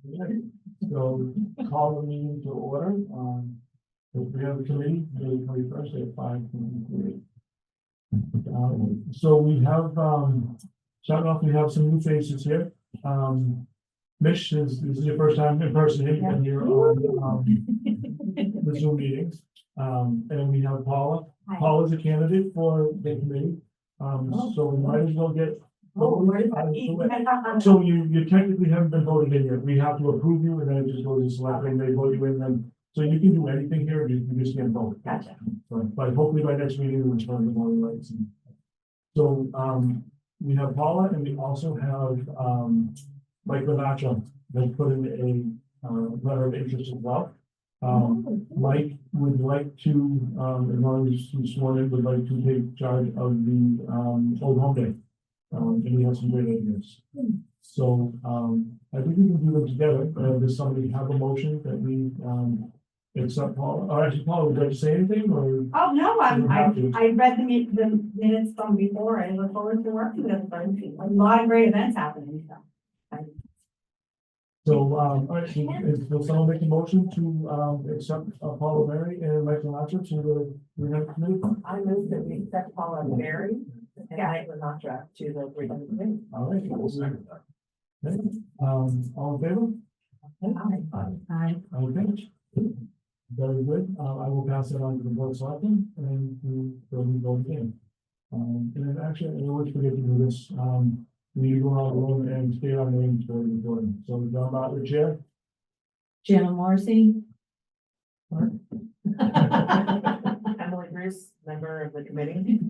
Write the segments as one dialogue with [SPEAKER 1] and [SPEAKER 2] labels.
[SPEAKER 1] Okay. So call the meeting to order. We have a committee, May 21st at 5:23. So we have, starting off, we have some new faces here. Mish, this is your first time in person here on the Zoom meetings. And we have Paula.
[SPEAKER 2] Hi.
[SPEAKER 1] Paula's a candidate for the committee. So we might as well get. So you technically haven't been voted in yet. We have to approve you and then it just goes to select and they vote you in then. So you can do anything here, you just can't vote.
[SPEAKER 2] Gotcha.
[SPEAKER 1] But hopefully by next meeting, we'll turn the voting rights. So, we have Paula and we also have, Mike Lanacho that put in a, letter of interest as well. Mike would like to, as long as he's sworn in, would like to take charge of the, Old Home Day. And he has some great ideas. So, I think we can do them together. Does somebody have a motion that we, accept Paul, or actually, Paul, would you like to say anything, or?
[SPEAKER 2] Oh, no,
[SPEAKER 1] You don't have to.
[SPEAKER 2] I read the minutes from before. I look forward to working with them. A lot of great events happening, so.
[SPEAKER 1] So, all right, will someone make a motion to, accept, Paul Mary and Mike Lanacho to the rehab committee?
[SPEAKER 3] I move that we accept Paula Berry and Mike Lanacho to the rehab committee.
[SPEAKER 1] All right. Okay, all in favor?
[SPEAKER 2] Hi.
[SPEAKER 1] Okay. Very good. I will pass it on to the board of selectmen and to go again. And then actually, I always forget to do this. We go around the room and state our names for the recording. So John Butler, chair.
[SPEAKER 2] Jana Morrissey.
[SPEAKER 3] Emily Bruce, member of the committee.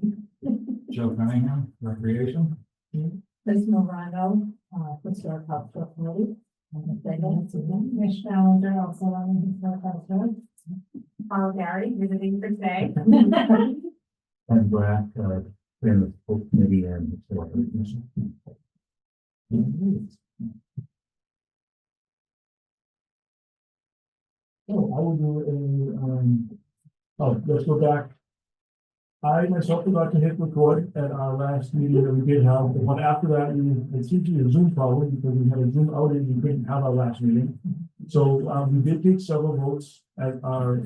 [SPEAKER 4] Joe Cunningham, Recreation.
[SPEAKER 2] Chris Morano, Historic Cultural Committee. Mish Ballinger, also on the Historic Cultural. Paul Gary, visiting for today.
[SPEAKER 4] And Brad, in the full committee and historic commission.
[SPEAKER 1] Oh, I will do let's go back. I myself forgot to hit record at our last meeting that we did have. The one after that, it seemed to be a Zoom problem because we had a Zoom outage. We couldn't have our last meeting. So, we did take several votes at our,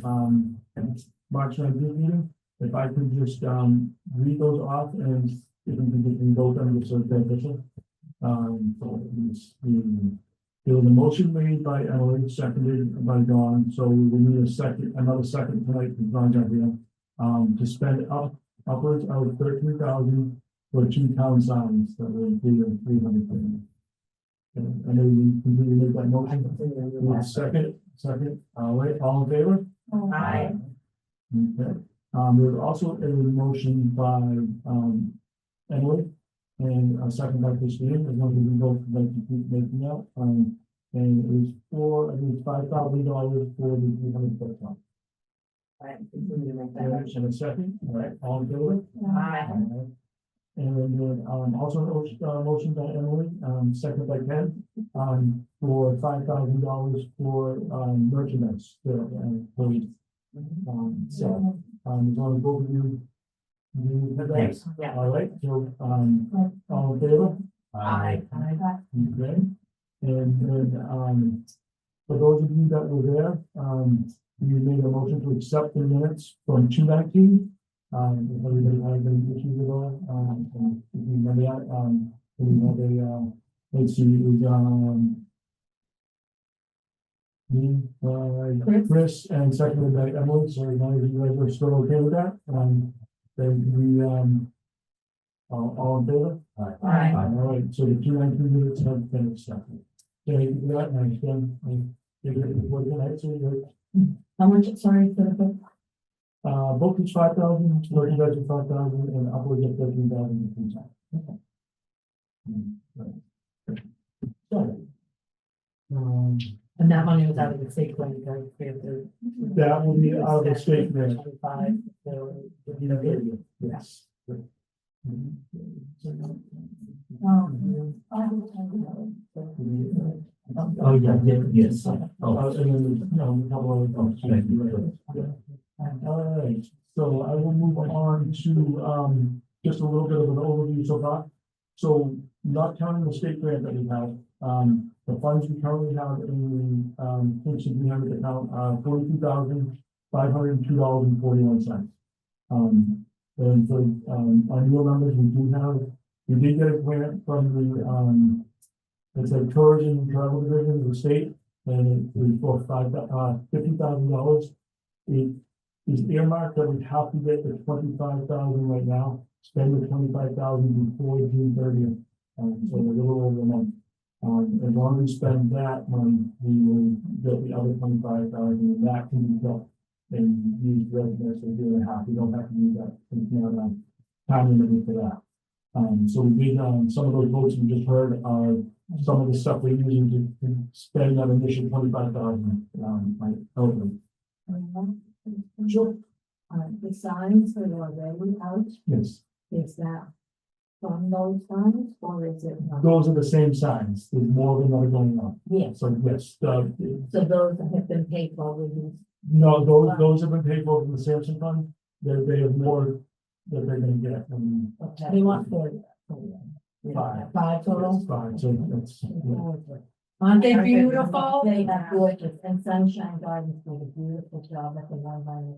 [SPEAKER 1] March 19th meeting. If I could just, read those off and if we can vote on this, so it's beneficial. So there was a motion made by Emily, seconded by Dawn, so we will need another second tonight from John Jeffrey. To spend upwards of 13,000 for 2 town signs that will include 300. I know you completely made that motion. Second, all right, all in favor?
[SPEAKER 3] Aye.
[SPEAKER 1] Okay, there's also a motion by, Emily and a second by Christine, as long as we both like to keep making that, and it was for, I think, $5,000 for the 300 ton.
[SPEAKER 3] I continue to make that
[SPEAKER 1] And
[SPEAKER 3] motion.
[SPEAKER 1] a second, all right, all in favor?
[SPEAKER 3] Aye.
[SPEAKER 1] And then, also a motion by Emily, second by Ken, for $5,000 for, merchandise, so, as long as both of you.
[SPEAKER 3] Yes. Yeah.
[SPEAKER 1] All right, so, all in favor?
[SPEAKER 3] Aye.
[SPEAKER 1] Okay, and then, for those of you that were there, we made a motion to accept the minutes from 219. If everybody has any issues with all, if you remember that, we had a, let's see, it was, me, Chris, and seconded by Emily, so as long as you guys are still okay with that, then we, all in favor?
[SPEAKER 3] Aye.
[SPEAKER 1] All right, so the 219 minutes have been accepted. So you do that, and I understand,
[SPEAKER 2] How much, sorry, for the book?
[SPEAKER 1] book is 5,000, merchandise is 5,000, and upwards of 13,000. So,
[SPEAKER 2] And that money was out of the state plan, because we have to.
[SPEAKER 1] that will be out of the state grant.
[SPEAKER 2] 25, so,
[SPEAKER 1] Yes.
[SPEAKER 4] Oh, yeah, yes.
[SPEAKER 1] And then, a couple of other. All right, so I will move on to, just a little bit of an overview so far. So not counting the state grant that we have, The funds we currently have in the, Kingston 300 account are $42,502.41. And for, on your numbers, we did get a grant from the, it's a tourism and travel division of the state, and it was for $50,000. It is earmarked that we have to get the 25,000 right now, spend the 25,000 before June 30th. So we're a little over a month. As long as we spend that money, we will get the other 25,000, and that can be kept and used residents for a year and a half. We don't have to use that, time limit for that. So we did, some of those votes we just heard are some of the stuff we're using to spend that initial 25,000, over.
[SPEAKER 2] Sure. The signs that are already out,
[SPEAKER 1] Yes,
[SPEAKER 2] is that from those signs, or is it? not?
[SPEAKER 1] those are the same signs. There's more than that are going on.
[SPEAKER 2] Yes,
[SPEAKER 1] So yes,
[SPEAKER 2] so those that have been paid for, we
[SPEAKER 1] no, those have been paid for from the Samson Fund. They have more that they're gonna get.
[SPEAKER 2] they want for five total.
[SPEAKER 1] Yes, five, so that's,
[SPEAKER 2] Aren't they beautiful? They are gorgeous, and Sunshine Gardens did a beautiful job at the one by the.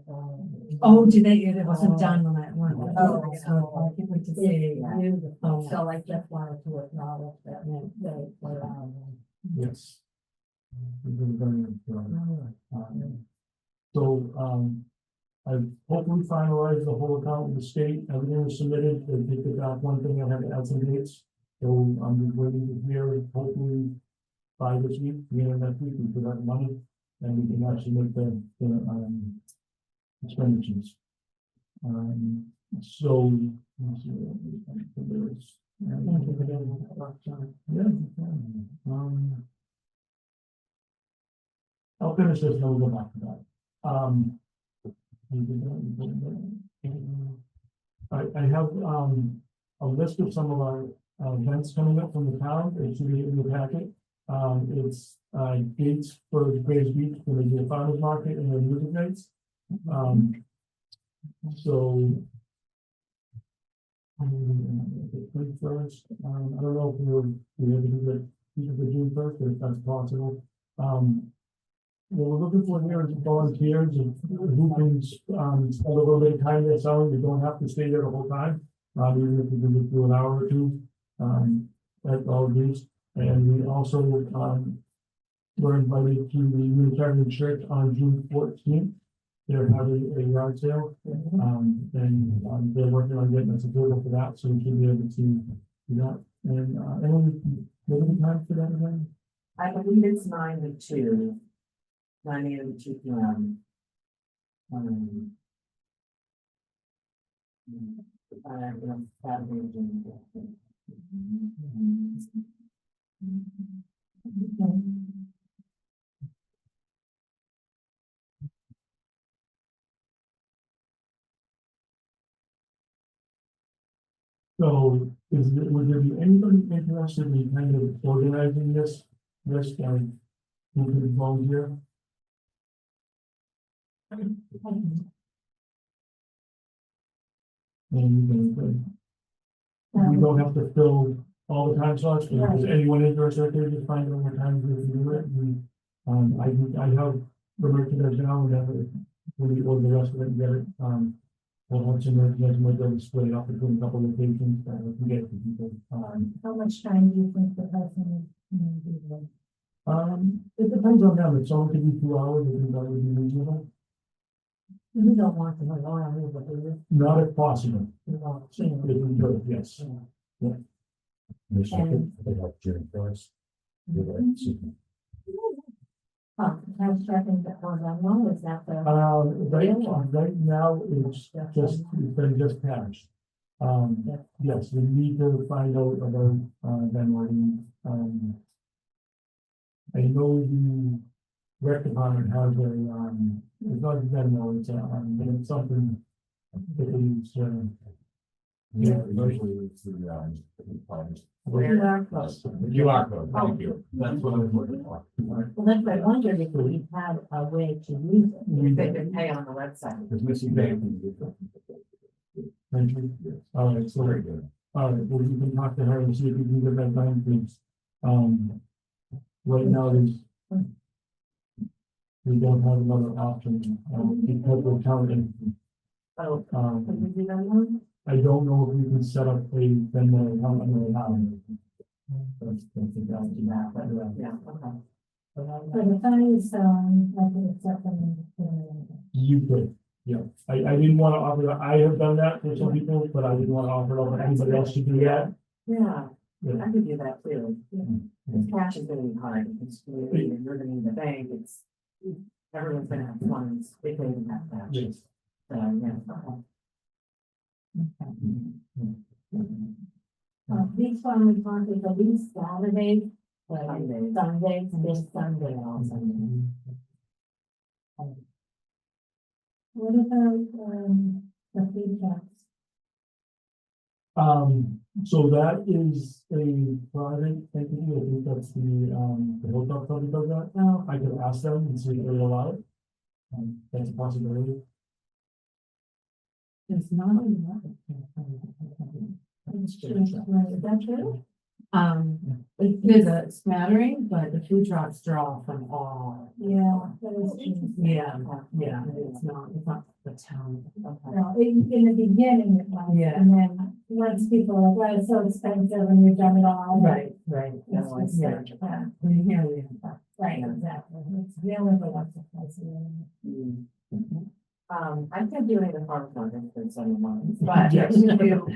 [SPEAKER 5] Oh, did they? It wasn't done on that one.
[SPEAKER 2] Oh,
[SPEAKER 5] So I can't wait to see.
[SPEAKER 2] It's beautiful, so I just wanted to acknowledge that they were,
[SPEAKER 1] yes. We've been very, so, I hopefully finalized the whole account with the state. Everything was submitted. They picked it back. One thing I had to add some dates. So I'm just waiting to hear, hopefully by this week, next week, we put out money and we can actually make the expenditures. So. Let's see what there is. Yeah. I'll finish this and we'll go back to that. I have a list of some of our events coming up from the town. It should be in the packet. It's dates for the Grays Beach when they do a farmers market and their music nights. So. First, I don't know if we're able to do the June 1st, if that's possible. What we're looking for here is volunteers and who can spend a little bit of time there selling. They don't have to stay there the whole time. Even if we can just do an hour or two at all of these. And we also were invited to the Unitarian Church on June 14th. They're having a yard sale, and they're working on getting us approval for that, so we should be able to do that. And what are the times for that again?
[SPEAKER 3] I believe it's 9 to 2. 9 a.m. to 2 p.m.
[SPEAKER 1] So would there be anybody interested in kind of organizing this who could volunteer? And we don't have to fill all the time slots, but if there's anyone interested, they just find out what time we can do it. I have the merchandise now, and then we order the rest of it and get it. We'll have some merchandise, might be able to split it up between a couple of locations, to get to people.
[SPEAKER 2] how much time do you think the person is?
[SPEAKER 1] It depends on them. If someone can do 2 hours, I think that would be reasonable.
[SPEAKER 2] You don't want to go on, but you
[SPEAKER 1] Not if possible.
[SPEAKER 2] know,
[SPEAKER 1] If we could, yes.
[SPEAKER 4] June first.
[SPEAKER 2] Has checking that was unknown, is that the?
[SPEAKER 1] Right now, it's been just passed. Yes, we need to find out about, them, I know the rec department has a, it's not a demo, but it's something that is,
[SPEAKER 4] Yeah, usually it's the,
[SPEAKER 3] QR
[SPEAKER 4] code, thank you. That's what I'm looking for.
[SPEAKER 2] Well, that's why I wondered if we had a way to use it.
[SPEAKER 3] They can pay on the website.
[SPEAKER 4] It's missing bank.
[SPEAKER 1] thank you. All right, so,
[SPEAKER 4] Very good.
[SPEAKER 1] all right, well, you can talk to her and see if you can get that done, please. right now, we don't have another option, because we're counting.
[SPEAKER 3] Oh,
[SPEAKER 1] Um,
[SPEAKER 3] can we do that one?
[SPEAKER 1] I don't know if we can set up a Venmo account right now. That's the balance in that, but,
[SPEAKER 3] Yeah, okay.
[SPEAKER 2] For the funds, I could accept them.
[SPEAKER 1] you could, yeah. I didn't want to offer that. I have done that for some people, but I didn't want to offer it up for anybody else to do that.
[SPEAKER 3] Yeah,
[SPEAKER 1] Yeah.
[SPEAKER 3] I could do that too. Because cash is gonna be hard, it's, you're gonna need the bank, it's, everyone's gonna have funds, if they even have cash.
[SPEAKER 1] Yes.
[SPEAKER 3] So, yeah, okay.
[SPEAKER 2] These one we wanted at least Saturday, but
[SPEAKER 3] Sunday.
[SPEAKER 2] Sunday, this Sunday also. What about, the food trucks?
[SPEAKER 1] So that is a private entity, I think that's the hilltop probably does that.
[SPEAKER 2] Oh,
[SPEAKER 1] I could ask them and see if they allow it. That's a possibility.
[SPEAKER 5] There's not a lot.
[SPEAKER 2] it's true, is that true?
[SPEAKER 5] There's a smattering, but the food trucks draw from all.
[SPEAKER 2] Yeah, that is true.
[SPEAKER 5] Yeah, it's not the town.
[SPEAKER 2] No, in the beginning, it was,
[SPEAKER 5] Yeah.
[SPEAKER 2] and then once people are like, well, it's so expensive and we've done it all.
[SPEAKER 5] Right.
[SPEAKER 2] That's what's
[SPEAKER 5] Yeah.
[SPEAKER 2] yeah,
[SPEAKER 5] Here we have that.
[SPEAKER 2] right, exactly. It's the only thing that's surprising.
[SPEAKER 3] I've been doing the farm project for 7 months, but
[SPEAKER 1] Yes.
[SPEAKER 3] you do.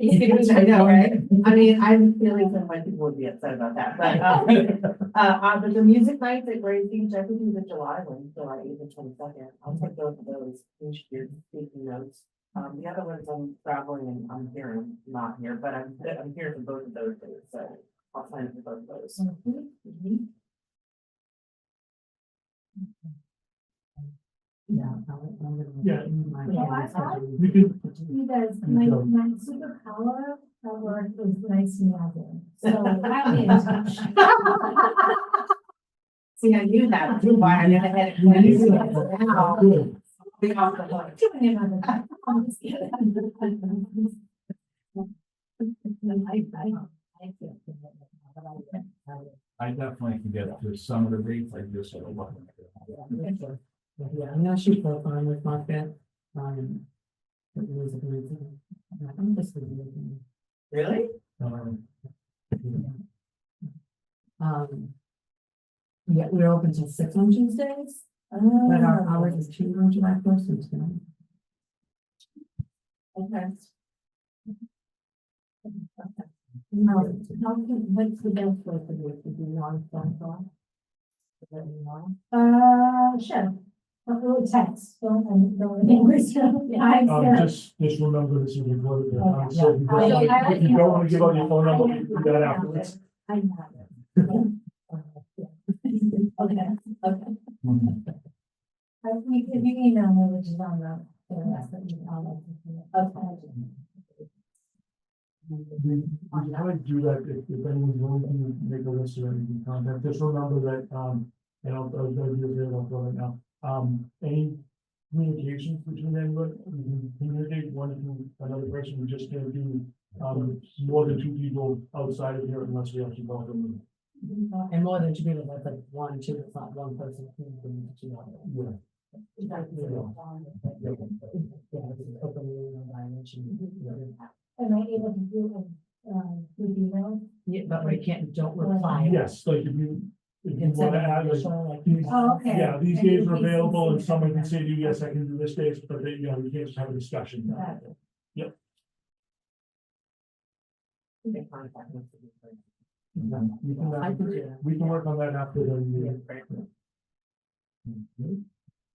[SPEAKER 3] I know, right? I mean, I'm feeling some white people would be upset about that, but the music nights at Great Beach, I could do the July one, July 8th and 22nd. I'll take both of those, each year, taking notes. The other ones I'm traveling and I'm here, I'm not here, but I'm here for both of those days, so I'll sign up for both of those.
[SPEAKER 5] Yeah.
[SPEAKER 1] Yeah.
[SPEAKER 2] I-
[SPEAKER 1] We could,
[SPEAKER 2] You guys, my superpower at work is nice nausea, so I'll be in touch.
[SPEAKER 3] See, I knew that, too, why I never had it. Now,
[SPEAKER 1] good.
[SPEAKER 3] be off the hook.
[SPEAKER 2] Too many other times. I'm just kidding.
[SPEAKER 4] I definitely can get to some of the rates, I just sort of look.
[SPEAKER 5] Yeah, I'm not sure for farmers market. But music music. I'm just.
[SPEAKER 3] Really?
[SPEAKER 5] Yeah, we're open till 6 on Tuesdays, but our hours is 2 on July 1st and 2.
[SPEAKER 2] Okay. What's the best way for you to do on phone call? Sure. A little text, don't English.
[SPEAKER 1] Just remember this is recorded.
[SPEAKER 2] Okay.
[SPEAKER 1] So if you don't want to give out your phone number, you do that afterwards.
[SPEAKER 2] I have it. Okay, okay. If you email me, which is on the rest of the email. Okay.
[SPEAKER 1] We might do that if anyone's willing to make a list of anything contact. Just remember that, and I'll do it, I'll throw it now. Any communications between anybody, you can communicate one to another person, we just can't do, more than 2 people outside of here unless we actually call them.
[SPEAKER 5] And more than 2 people, that's like 1, 2, it's not 1 person.
[SPEAKER 1] Yeah.
[SPEAKER 2] Am I able to do with email?
[SPEAKER 5] Yeah, but we don't reply.
[SPEAKER 1] Yes, like if you want to add, like, these,
[SPEAKER 2] Oh, okay.
[SPEAKER 1] yeah, these days are available and someone can say to you, yes, I can do this days, but they, we can't just have a discussion. Yep.
[SPEAKER 3] You can contact me.
[SPEAKER 1] We can,
[SPEAKER 5] I can do that.
[SPEAKER 1] we can work on that after the meeting.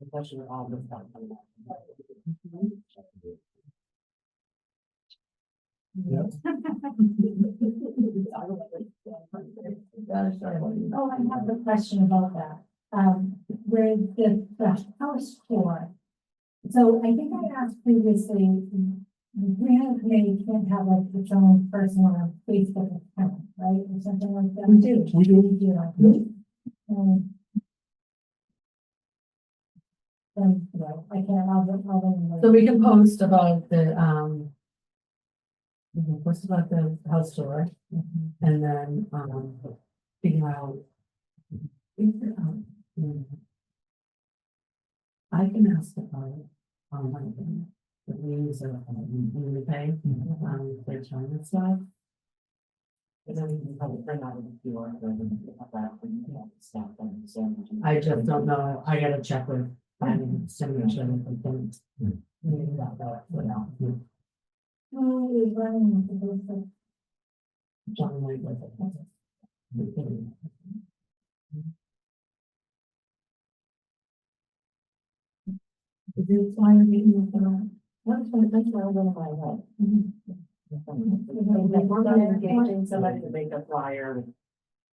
[SPEAKER 3] Especially with all this stuff.
[SPEAKER 1] Yep.
[SPEAKER 2] Oh, I have a question about that. Where the house tour. So I think I asked previously, the grant committee can't have like its own personal Facebook account, right? Or something like that.
[SPEAKER 5] We do.
[SPEAKER 1] We do.
[SPEAKER 2] We do. Then, well, I can't, I'll.
[SPEAKER 5] So we can post about the, we can post about the house tour, and then, figure out. I can ask about, the means of, the pay, their time and stuff.
[SPEAKER 3] And then we can probably print out a few or have that and stuff and so.
[SPEAKER 5] I just don't know, I gotta check with, simulation, I think. Maybe that, without,
[SPEAKER 2] Oh, we're running into this.
[SPEAKER 5] John might like it.
[SPEAKER 2] Is it flyer meeting with
[SPEAKER 3] That's where I went my head. We're engaging somebody to make a flyer.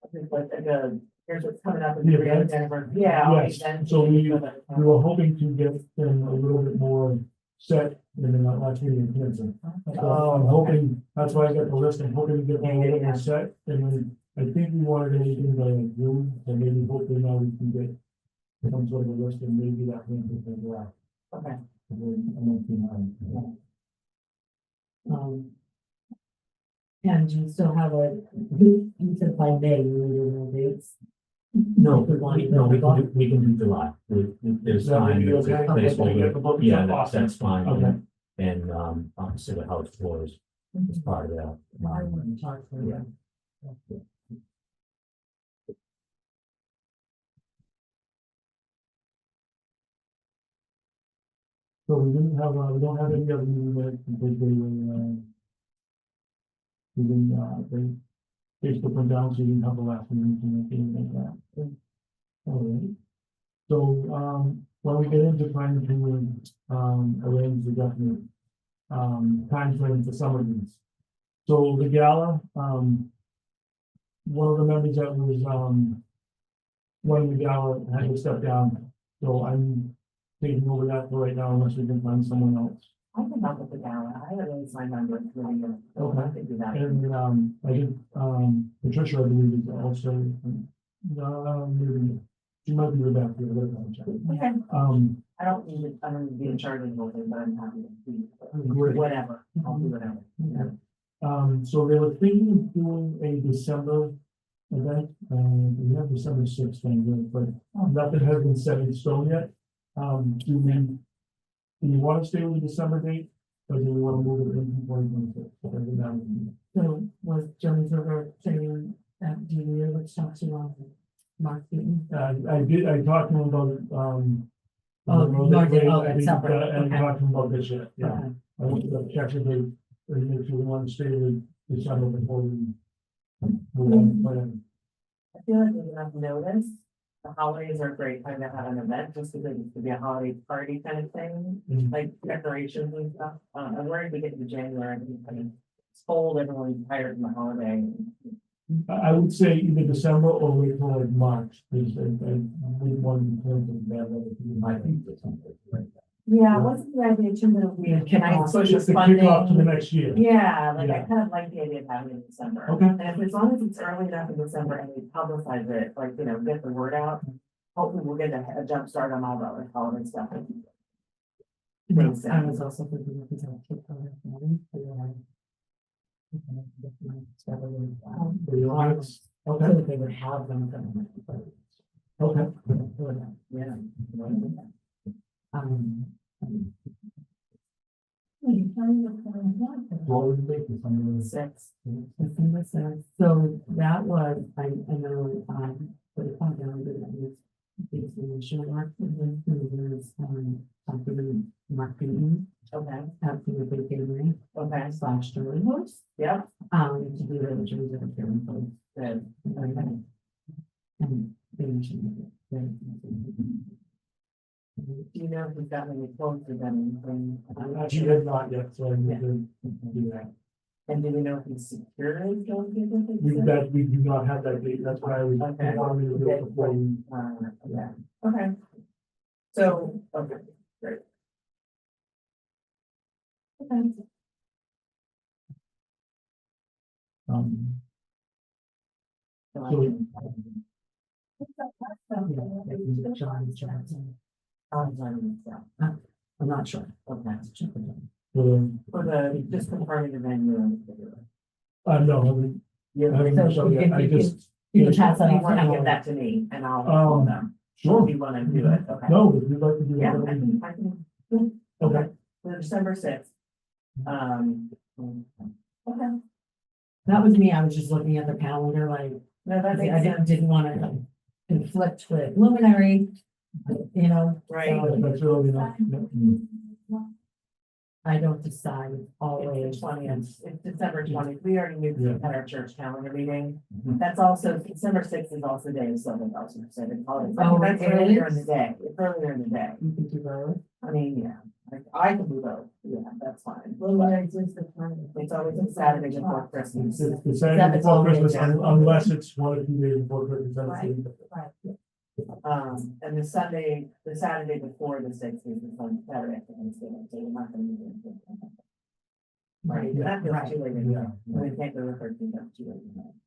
[SPEAKER 3] I think like a good, here's what's coming up. in
[SPEAKER 1] The
[SPEAKER 3] the
[SPEAKER 1] event?
[SPEAKER 3] anniversary. Yeah. all the
[SPEAKER 1] Yes,
[SPEAKER 3] events.
[SPEAKER 1] so we were hoping to get them a little bit more set in the last meeting in Kingston. So I'm hoping, that's why I got the list, I'm hoping to get them a little bit more set, and then I think we wanted anything by June, so maybe hopefully now we can get some sort of a list, and maybe that can be as well.
[SPEAKER 3] Okay.
[SPEAKER 5] And you still have you said by May, you need no dates?
[SPEAKER 4] No, we can do July. There's
[SPEAKER 1] Is that
[SPEAKER 4] time,
[SPEAKER 1] really
[SPEAKER 4] there's a
[SPEAKER 1] okay?
[SPEAKER 4] placeholder. Yeah, that's fine.
[SPEAKER 1] Okay.
[SPEAKER 4] And, obviously the house floors is part of that.
[SPEAKER 5] I wouldn't talk for
[SPEAKER 4] Yeah.
[SPEAKER 1] So we didn't have, we don't have any other meeting minutes because we didn't, they took them down, so we didn't have the last meeting or anything like that. All right. So, when we get into trying to, arrange the definite, time frame for some of these. So the gala, one of the members that was, running the gala had to step down, so I'm taking over that for right now unless we can find someone else.
[SPEAKER 3] I can help with the gala. I haven't really signed on with really good.
[SPEAKER 1] Okay.
[SPEAKER 3] I can do that.
[SPEAKER 1] And, I did, Patricia, I believe, is also, maybe, she might be with that.
[SPEAKER 3] Okay. I don't need it, I don't need to be in charge of the whole thing, but I'm happy to be,
[SPEAKER 1] Great.
[SPEAKER 3] whatever, I'll do whatever.
[SPEAKER 1] So they were thinking of doing a December event, we have December 6th, but nothing has been set in stone yet. Do you want to stay with the December date, or do you want to move it into 2026?
[SPEAKER 5] So was Jones River saying that, do you know which talks you on? Mark Beaton?
[SPEAKER 1] I talked to him about it,
[SPEAKER 5] Oh, Mark did, oh,
[SPEAKER 1] I
[SPEAKER 5] that's
[SPEAKER 1] didn't,
[SPEAKER 5] separate,
[SPEAKER 1] I didn't
[SPEAKER 5] okay.
[SPEAKER 1] talk to him about this yet, yeah.
[SPEAKER 5] Okay.
[SPEAKER 1] I want to check if they make sure we want to stay with December before we. move on, but,
[SPEAKER 3] I feel like there's enough notice. The holidays are a great time to have an event, just because it could be a holiday party kind of thing,
[SPEAKER 1] Mhm.
[SPEAKER 3] like decorations and stuff. I'm worried we get to January and it's cold, everyone's tired from the holiday.
[SPEAKER 1] I would say either December or wait till like March, because I wouldn't want to turn to bad weather.
[SPEAKER 4] I think that's something like that.
[SPEAKER 3] Yeah, what's the idea too, that we, can I push
[SPEAKER 1] Just
[SPEAKER 3] the
[SPEAKER 1] to kick off to the
[SPEAKER 3] funding?
[SPEAKER 1] next year.
[SPEAKER 3] Yeah, like I
[SPEAKER 1] Yeah.
[SPEAKER 3] kind of like the idea of having it in December.
[SPEAKER 1] Okay.
[SPEAKER 3] And if, as long as it's early enough in December and we publicize it, like, you know, get the word out, hopefully we'll get a jump start on all that like holiday stuff. Makes
[SPEAKER 5] I was
[SPEAKER 3] sense.
[SPEAKER 5] also thinking of the kick on it, morning, so you're like,
[SPEAKER 1] For your audience.
[SPEAKER 5] I
[SPEAKER 1] Okay,
[SPEAKER 5] think they would have them.
[SPEAKER 1] okay.
[SPEAKER 3] Yeah.
[SPEAKER 5] Um,
[SPEAKER 1] What would you think? December?
[SPEAKER 3] 6.
[SPEAKER 5] December 6th. So that was, I know, for the point down that was based on initial work, and then there's, something marketing,
[SPEAKER 3] Okay,
[SPEAKER 5] something with the family,
[SPEAKER 3] okay,
[SPEAKER 5] / story horse,
[SPEAKER 3] yeah,
[SPEAKER 5] to do the dreams of a caring folks.
[SPEAKER 3] good.
[SPEAKER 5] And they mentioned it.
[SPEAKER 3] Do you know if we've gotten any quotes or done anything?
[SPEAKER 1] Actually, have not yet, so I need to do that.
[SPEAKER 3] And do we know if he's secured those people?
[SPEAKER 1] We do not have that date, that's why I was,
[SPEAKER 3] Okay.
[SPEAKER 1] wanted to do it before we.
[SPEAKER 3] Yeah, okay. So, okay, great. Okay. So I
[SPEAKER 1] So-
[SPEAKER 3] can-
[SPEAKER 5] John Johnson.
[SPEAKER 3] I'm sorry, yeah.
[SPEAKER 5] I'm not sure.
[SPEAKER 3] Okay.
[SPEAKER 1] For
[SPEAKER 3] For the, just confirming the venue.
[SPEAKER 1] no, I haven't,
[SPEAKER 3] Yeah,
[SPEAKER 1] I haven't,
[SPEAKER 5] So
[SPEAKER 1] so
[SPEAKER 5] you
[SPEAKER 1] yet.
[SPEAKER 5] can-
[SPEAKER 1] I
[SPEAKER 5] you can-
[SPEAKER 1] just,
[SPEAKER 5] You can pass that
[SPEAKER 3] You
[SPEAKER 5] on.
[SPEAKER 3] wanna
[SPEAKER 5] to
[SPEAKER 3] give
[SPEAKER 5] Emily.
[SPEAKER 3] that to me and I'll call them.
[SPEAKER 1] Sure.
[SPEAKER 3] If you wanna do it, okay.
[SPEAKER 1] No, if you'd like to do
[SPEAKER 3] Yeah,
[SPEAKER 1] that.
[SPEAKER 3] I can.
[SPEAKER 1] Okay.
[SPEAKER 3] The December sixth. Okay,
[SPEAKER 5] That was me, I was just looking at the calendar, like,
[SPEAKER 3] no, that
[SPEAKER 5] I
[SPEAKER 3] makes sense,
[SPEAKER 5] didn't want to conflict with luminary, you know.
[SPEAKER 3] right?
[SPEAKER 5] so
[SPEAKER 1] That's really enough. Yeah.
[SPEAKER 5] I don't decide
[SPEAKER 3] It's
[SPEAKER 5] always.
[SPEAKER 3] the 20th, it's December 20th, we already knew
[SPEAKER 1] Yeah.
[SPEAKER 3] at our church calendar meeting.
[SPEAKER 4] Mhm.
[SPEAKER 3] That's also, December sixth is also day of Southern Boston, so they call it,
[SPEAKER 5] Oh,
[SPEAKER 3] that's
[SPEAKER 5] it
[SPEAKER 3] earlier
[SPEAKER 5] is?
[SPEAKER 3] in the day, it's earlier in the day.
[SPEAKER 5] You can do both.
[SPEAKER 3] I mean, yeah, I can do both, yeah, that's fine.
[SPEAKER 5] Luminary is the time.
[SPEAKER 3] It's always a Saturday before Christmas.
[SPEAKER 1] It's Saturday before Christmas, unless it's one or 2 days before Christmas. that's it.
[SPEAKER 3] And the Saturday before the sixth is the Saturday after Thanksgiving, so you're not gonna be doing it. Right,
[SPEAKER 1] Yeah,
[SPEAKER 3] that feels
[SPEAKER 5] right.
[SPEAKER 3] too late.
[SPEAKER 1] Yeah.
[SPEAKER 3] When it can't go to 13th, that's too late.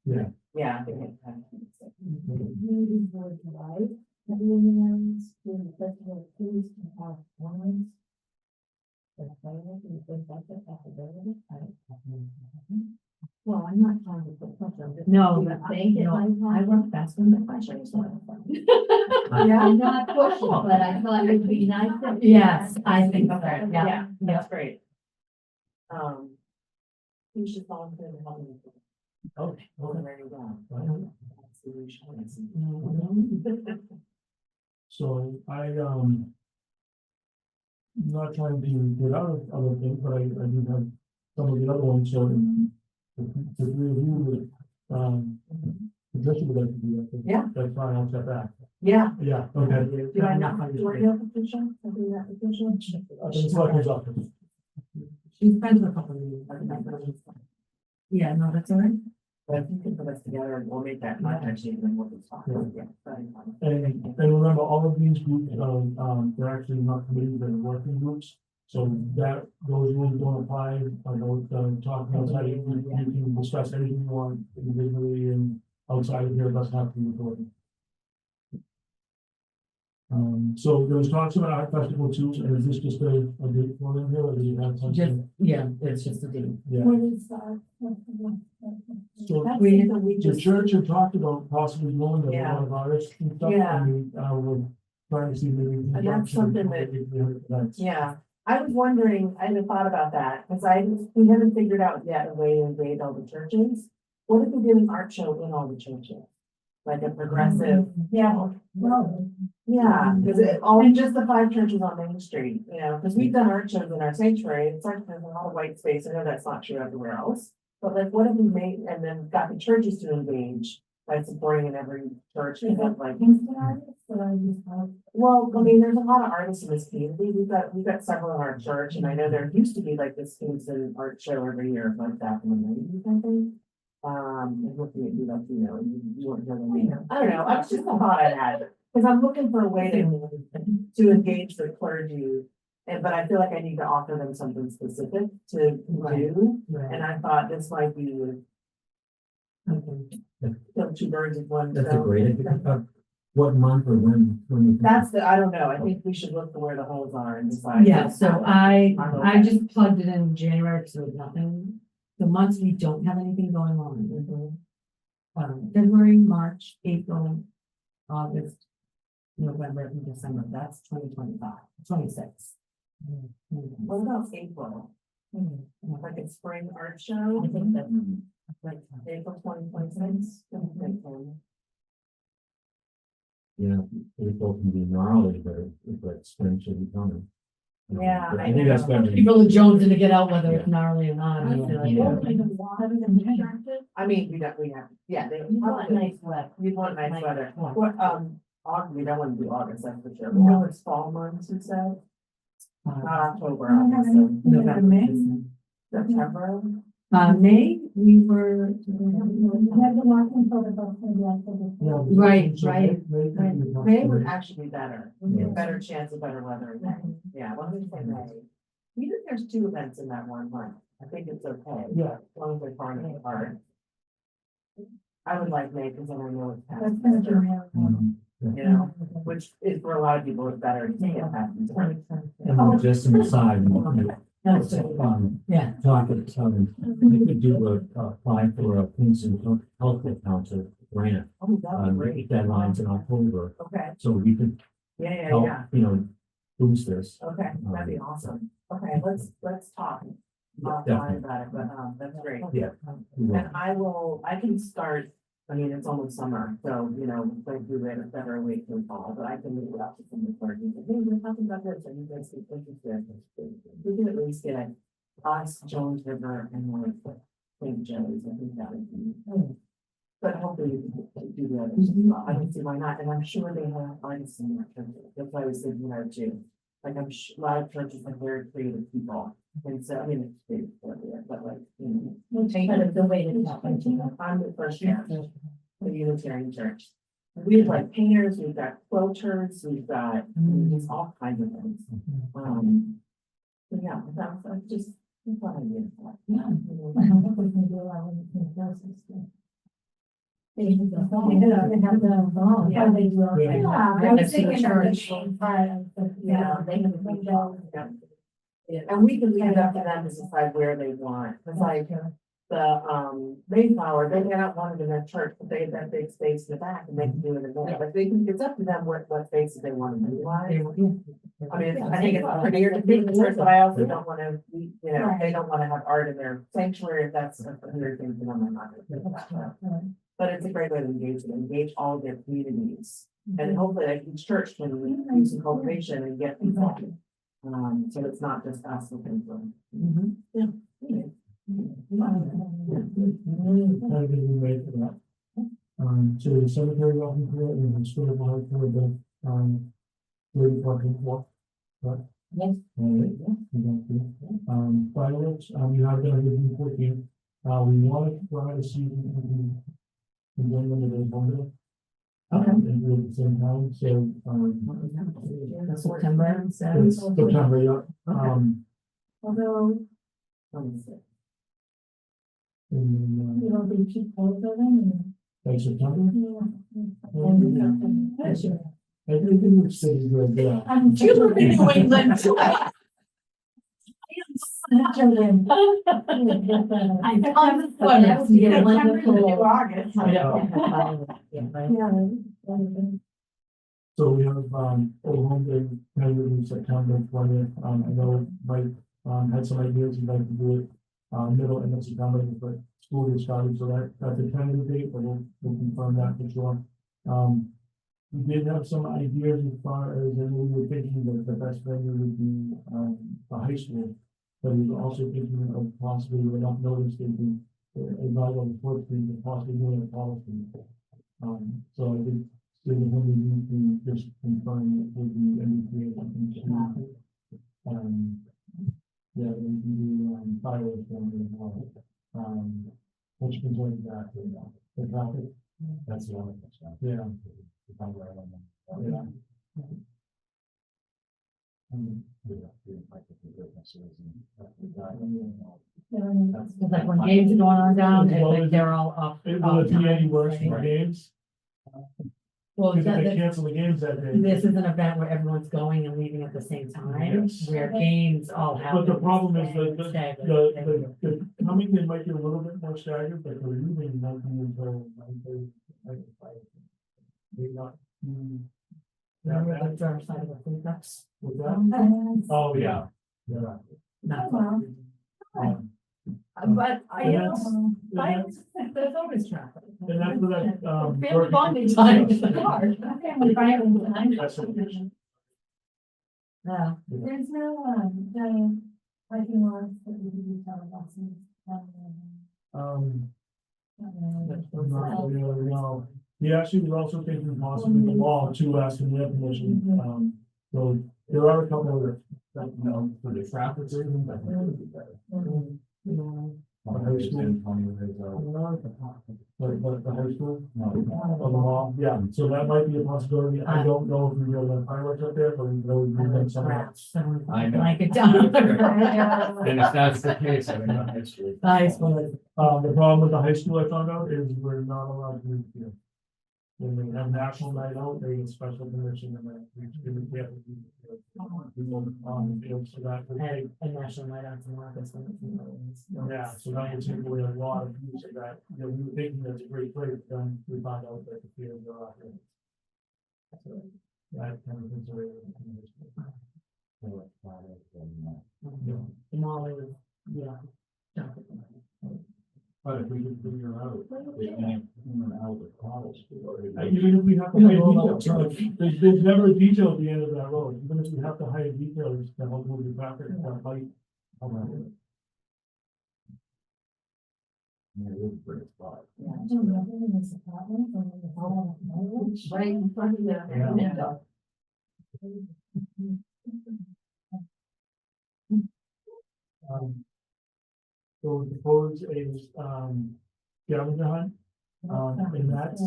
[SPEAKER 1] Yeah.
[SPEAKER 3] Yeah, I think it's kind of.
[SPEAKER 2] Maybe for July, the unions, the festival of Kingston have warrants. Well, I'm not trying to put pressure on this.
[SPEAKER 5] No,
[SPEAKER 2] You think it
[SPEAKER 5] no,
[SPEAKER 2] might
[SPEAKER 5] I
[SPEAKER 2] have-
[SPEAKER 5] work best when the pressure is on.
[SPEAKER 2] Yeah, I'm not pushing, but I thought it'd be nice. if-
[SPEAKER 5] Yes, I think so,
[SPEAKER 3] Okay,
[SPEAKER 5] yeah.
[SPEAKER 3] yeah, that's great. You should volunteer to help me.
[SPEAKER 1] Oh,
[SPEAKER 3] Well,
[SPEAKER 1] okay.
[SPEAKER 3] there you go.
[SPEAKER 5] Mhm.
[SPEAKER 3] That's the usual.
[SPEAKER 1] So not trying to get out of other things, but I do have some of the other ones, so to review with, Patricia would like to do that.
[SPEAKER 3] Yeah.
[SPEAKER 1] That's fine, I'll step back.
[SPEAKER 3] Yeah.
[SPEAKER 1] Yeah, okay.
[SPEAKER 3] Do I not, do I have a petition? I'll do that petition.
[SPEAKER 1] It's selectmen's office.
[SPEAKER 5] She's friends with a couple of you. Yeah, no, that's all right.
[SPEAKER 3] But you can put us together and we'll make that contact sheet and then we'll just talk.
[SPEAKER 1] Yeah.
[SPEAKER 3] Yeah. very fine.
[SPEAKER 1] And remember, all of these groups, they're actually not committees, they're working groups. So that, those rules don't apply, about, talking outside, you can discuss anything you want individually and outside of here, it doesn't have to be recorded. So there was talks about art festival too, and is this just a date for them here, or do you have
[SPEAKER 5] Just,
[SPEAKER 1] something?
[SPEAKER 5] yeah, it's just a deal.
[SPEAKER 1] Yeah,
[SPEAKER 2] What is that?
[SPEAKER 1] so
[SPEAKER 2] That's
[SPEAKER 5] we-
[SPEAKER 2] something we
[SPEAKER 1] the
[SPEAKER 2] just.
[SPEAKER 1] church had talked about possibly going to
[SPEAKER 3] Yeah.
[SPEAKER 1] one of ours and stuff,
[SPEAKER 3] Yeah.
[SPEAKER 1] and we're trying to see maybe. we can
[SPEAKER 3] And that's something that-
[SPEAKER 1] That's-
[SPEAKER 3] Yeah, I was wondering, I hadn't thought about that, because we haven't figured out yet a way to engage all the churches. What if we did an art show in all the churches? Like a progressive,
[SPEAKER 2] Yeah, well.
[SPEAKER 3] yeah, because all, just the 5 churches on Main Street, you know, because we've done art shows in our sanctuary, it's like there's a lot of white space, I know that's not true everywhere else. But like, what if we made, and then got the churches to engage by supporting in every church, and then like.
[SPEAKER 2] Kingston artists, but I just have.
[SPEAKER 3] Well, I mean, there's a lot of artists in this community. We've got several in our church, and I know there used to be like this Kingston art show every year, like back in the 90s, I think. And looking at you, like, you know, you weren't here when we, I don't know, I was just a thought I had, because I'm looking for a way to engage the clergy. But I feel like I need to offer them something specific to do, and I thought this might be kill 2 birds with one
[SPEAKER 4] That's a
[SPEAKER 3] stone.
[SPEAKER 4] great idea. What month or when you?
[SPEAKER 3] That's I don't know, I think we should look for where the holes are and decide.
[SPEAKER 5] Yeah, so I
[SPEAKER 3] okay.
[SPEAKER 5] just plugged it in January, because there was nothing, the months we don't have anything going on. February, March, April, August, November, and December, that's 2025, 26.
[SPEAKER 3] What about April? Like a spring art show?
[SPEAKER 5] I think that-
[SPEAKER 3] Like April 2026?
[SPEAKER 4] Yeah, April can be gnarly, but if like spring should be coming.
[SPEAKER 3] Yeah,
[SPEAKER 4] But
[SPEAKER 3] I
[SPEAKER 4] I think that's
[SPEAKER 3] know.
[SPEAKER 4] better.
[SPEAKER 5] People are jonesing to get out, whether it's gnarly or not. I feel like-
[SPEAKER 4] Yeah.
[SPEAKER 3] I mean, we have, yeah, they.
[SPEAKER 2] You want nice weather.
[SPEAKER 3] We want nice weather.
[SPEAKER 5] Yeah.
[SPEAKER 3] What, August, we don't want to do August, that's for sure. What was fall months, you said? Not October, obviously.
[SPEAKER 5] November.
[SPEAKER 3] September.
[SPEAKER 5] May, we were.
[SPEAKER 2] We have the marking for the bus and the October.
[SPEAKER 1] Yeah,
[SPEAKER 5] Right,
[SPEAKER 1] so
[SPEAKER 5] right,
[SPEAKER 3] May would actually be better. We get better chance of better weather in May. Yeah, why don't we say May? Even if there's 2 events in that one month, I think it's okay.
[SPEAKER 1] Yeah.
[SPEAKER 3] As long as they're far enough apart. I would like May because then I know it's past.
[SPEAKER 2] That's gonna be around.
[SPEAKER 3] You know, which is for a lot of people, it's better to get past. December.
[SPEAKER 4] And just an aside,
[SPEAKER 5] That's it. Yeah.
[SPEAKER 4] talking, we could do apply for a Kingston Health Council grant,
[SPEAKER 3] Oh, that would be great.
[SPEAKER 4] deadlines in October,
[SPEAKER 3] Okay,
[SPEAKER 4] so we could
[SPEAKER 3] yeah,
[SPEAKER 4] help,
[SPEAKER 3] yeah,
[SPEAKER 4] boost this.
[SPEAKER 3] okay, that'd be awesome. Okay, let's talk offline
[SPEAKER 4] Definitely.
[SPEAKER 3] about it, but, that's great.
[SPEAKER 4] Yeah.
[SPEAKER 3] And I can start, I mean, it's almost summer, so, like do it a better week in fall, but I can leave it up to some of the parties. Hey, we're talking about this, and you guys get interested. We can at least get us, Jones River, and like St. Joe's, I think that would be. But hopefully you can do the others. as well. I don't see why not, and I'm sure they have artists in their churches. That's why I was thinking that too. Like I'm a lot of churches have very creative people, and so, I mean, it's big, but like,
[SPEAKER 2] Which kind of the way to happen.
[SPEAKER 3] I'm the first church, the Unitarian Church. We have like painters, we've got quilters, we've got, just all kinds of things. So yeah, that's just, that's what I mean.
[SPEAKER 2] I hope we can do our own process. They have the,
[SPEAKER 3] Yeah.
[SPEAKER 2] they do.
[SPEAKER 1] Yeah.
[SPEAKER 2] Yeah, I was
[SPEAKER 5] Next to the
[SPEAKER 2] thinking of the
[SPEAKER 5] church.
[SPEAKER 2] part of the,
[SPEAKER 3] Yeah, they have a big job. And we can leave it up to them to decide where they want, it's like the Mayflower, they don't want it in their church, but they have that big space in the back and they can do it in there, but they can, it's up to them what spaces they want to utilize. I mean, I think it's prettier to be in the church, but I also don't wanna, they don't wanna have art in their sanctuary, if that's a weird thing, then I'm not gonna do that. But it's a great way to engage all their communities, and hopefully like each church can do some cultivation and get people. So it's not just us looking for.
[SPEAKER 1] How did we made for that? So the cemetery welcome for it, and the school of for the, lady parking walk. Right?
[SPEAKER 2] Yes.
[SPEAKER 1] All right. Fireworks, you have done a good 14. We want to try to see if we can bring them to the window. And do it at the same time, so,
[SPEAKER 5] September
[SPEAKER 1] it's
[SPEAKER 5] 7th.
[SPEAKER 1] September, yeah.
[SPEAKER 2] Although,
[SPEAKER 1] In,
[SPEAKER 2] you know, they keep both of them.
[SPEAKER 1] like September.
[SPEAKER 2] And
[SPEAKER 1] I think in which city we're there.
[SPEAKER 2] I'm
[SPEAKER 5] You live in New England.
[SPEAKER 2] not children.
[SPEAKER 5] I found the sweaters to get one of the cool.
[SPEAKER 3] August.
[SPEAKER 1] So we have, Old Home Day, in September 20th. I know Mike, had some ideas, he'd like to do it, middle and September, but school is starting, so that's a tentative date, but we'll confirm that for sure. We did have some ideas as far as, and we were thinking that the best venue would be, the high school. But we were also thinking of possibly, we're not noticed, thinking, not on the fourth street, but possibly doing a policy. So I think, so we need to just confirm it with the MBTA. Yeah, we can do, fireworks down there as well. Which concerns that, the traffic. That's the only thing. Yeah. Yeah.
[SPEAKER 5] It's like when games are going on down, it's like they're all up.
[SPEAKER 1] Will it be any worse for games?
[SPEAKER 5] Well,
[SPEAKER 1] Because if they
[SPEAKER 5] that-
[SPEAKER 1] cancel the games that day.
[SPEAKER 5] this is an event where everyone's going and leaving at the same time,
[SPEAKER 1] Yes.
[SPEAKER 5] where games all happen.
[SPEAKER 1] But the problem is the
[SPEAKER 5] staggered.
[SPEAKER 1] coming, they might be a little bit more staggered, but the leaving might be until 9:30, 9:05. Maybe not.
[SPEAKER 5] Remember the dark side of the food trucks?
[SPEAKER 1] With that? Oh, yeah. Yeah.
[SPEAKER 5] Not
[SPEAKER 2] Well,
[SPEAKER 5] But
[SPEAKER 1] And that's-
[SPEAKER 5] there's always traffic.
[SPEAKER 1] And that's what I,
[SPEAKER 5] Family bonding time is hard.
[SPEAKER 2] Family bonding time.
[SPEAKER 1] That's what-
[SPEAKER 5] Yeah.
[SPEAKER 2] There's no, giant parking lots that we can use telebuses.
[SPEAKER 1] Not really, no. He actually was also thinking possibly the law to ask him their permission, so there are a couple of, for the traffic reasons, I think it would be better. But the high school, on the law, yeah, so that might be a possibility, I don't know if we will have fireworks up there, but we know we've done some.
[SPEAKER 4] I know.
[SPEAKER 5] Like it down.
[SPEAKER 4] And if that's the case, I mean, history.
[SPEAKER 5] High school.
[SPEAKER 1] The problem with the high school I found out is we're not allowed to, when they have national night out, they get special permission and then we have to do. On the field, so that would take,
[SPEAKER 5] And national night out in August.
[SPEAKER 1] yeah, so that would take away a lot of use of that, we were thinking that's a great place, but then we found out that the fields are out there. So that kind of things are.
[SPEAKER 5] Molly was, yeah.
[SPEAKER 4] But if we could figure out, they can't, out the college.
[SPEAKER 1] Even if we have to hire details, like, there's never a detail at the end of that road, even if we have to hire details to help move the traffic, that might.
[SPEAKER 4] Yeah, it is a great spot.
[SPEAKER 3] Right in front of the
[SPEAKER 1] Yeah.
[SPEAKER 3] window.
[SPEAKER 1] So we propose a, scavenger hunt, and that's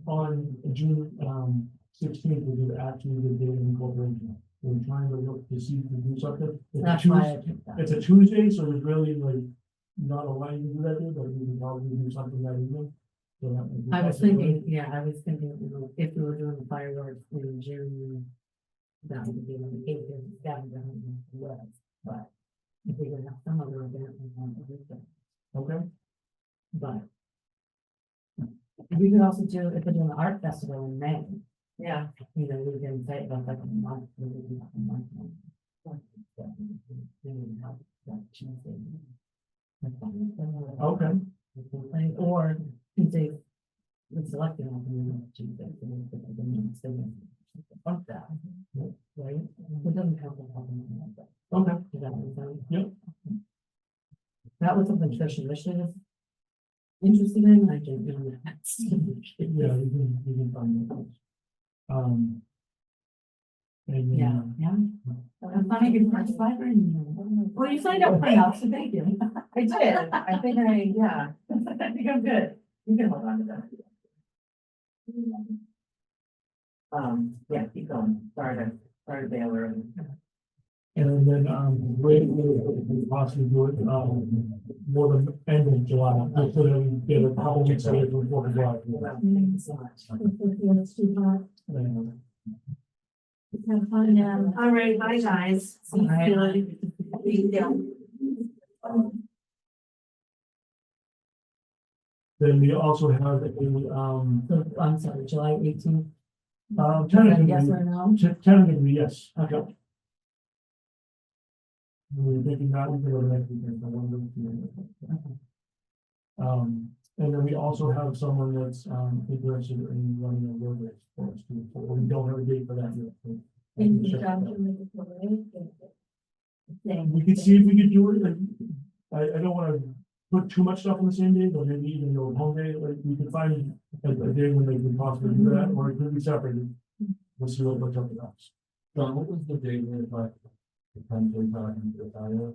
[SPEAKER 1] on June, 16th, which is actually the day of incorporation. We're trying to look to see if we can do something. It's a
[SPEAKER 5] That's why I
[SPEAKER 1] Tues-
[SPEAKER 5] picked that.
[SPEAKER 1] It's a Tuesday, so there's really like not a lot you can do that day, but we can probably do something that evening. So that would be
[SPEAKER 5] I was
[SPEAKER 1] possible.
[SPEAKER 5] thinking, yeah, I was thinking, if we were doing the fireworks in June, that would be like eight days, that would be was, but if we could have some other event, we want to do that.
[SPEAKER 1] Okay,
[SPEAKER 5] But we could also do, if we're doing the art festival in May,
[SPEAKER 3] Yeah,
[SPEAKER 5] we can say about like a month, we would do a month. We would have that Tuesday.
[SPEAKER 1] okay,
[SPEAKER 5] Or Tuesday. We're selecting on Tuesday. So we could have the meeting, so we can that, right? It doesn't count as having that.
[SPEAKER 1] okay,
[SPEAKER 5] Does that make sense?
[SPEAKER 1] Yep.
[SPEAKER 5] That was something Tricia was interested in, I can do that.
[SPEAKER 1] yeah, we can find those. And then,
[SPEAKER 5] Yeah, yeah. I'm finding your first library. Well, you signed up for now, so thank you.
[SPEAKER 3] I did. I think yeah, I think I'm good. You can hold on to that. Yeah, keep going. Sorry to Baylor.
[SPEAKER 1] And then, we possibly do it, more than end of July, just so that we get a couple weeks away from Fourth of July.
[SPEAKER 5] Thank you so much.
[SPEAKER 2] It's too hot.
[SPEAKER 1] And,
[SPEAKER 2] Have fun now.
[SPEAKER 3] All right, bye, guys. See you soon.
[SPEAKER 1] Then we also have a,
[SPEAKER 5] So, I'm sorry, July 18th.
[SPEAKER 1] tentatively,
[SPEAKER 5] Yes or no?
[SPEAKER 1] tentatively, yes.
[SPEAKER 5] Okay.
[SPEAKER 1] We were thinking that we could have next weekend, but one week, and then we also have someone that's, interested in running a road race for us too, so we don't have a date for that yet. so-
[SPEAKER 2] In conjunction with the parade.
[SPEAKER 1] We could see if we could do it, like, I don't wanna put too much stuff on the same day, but maybe even your home day, like, we could find a day when they could possibly do that, or it could be separated. We'll see what's up with us.
[SPEAKER 4] John, what was the date we like? Potentially talking to the fire?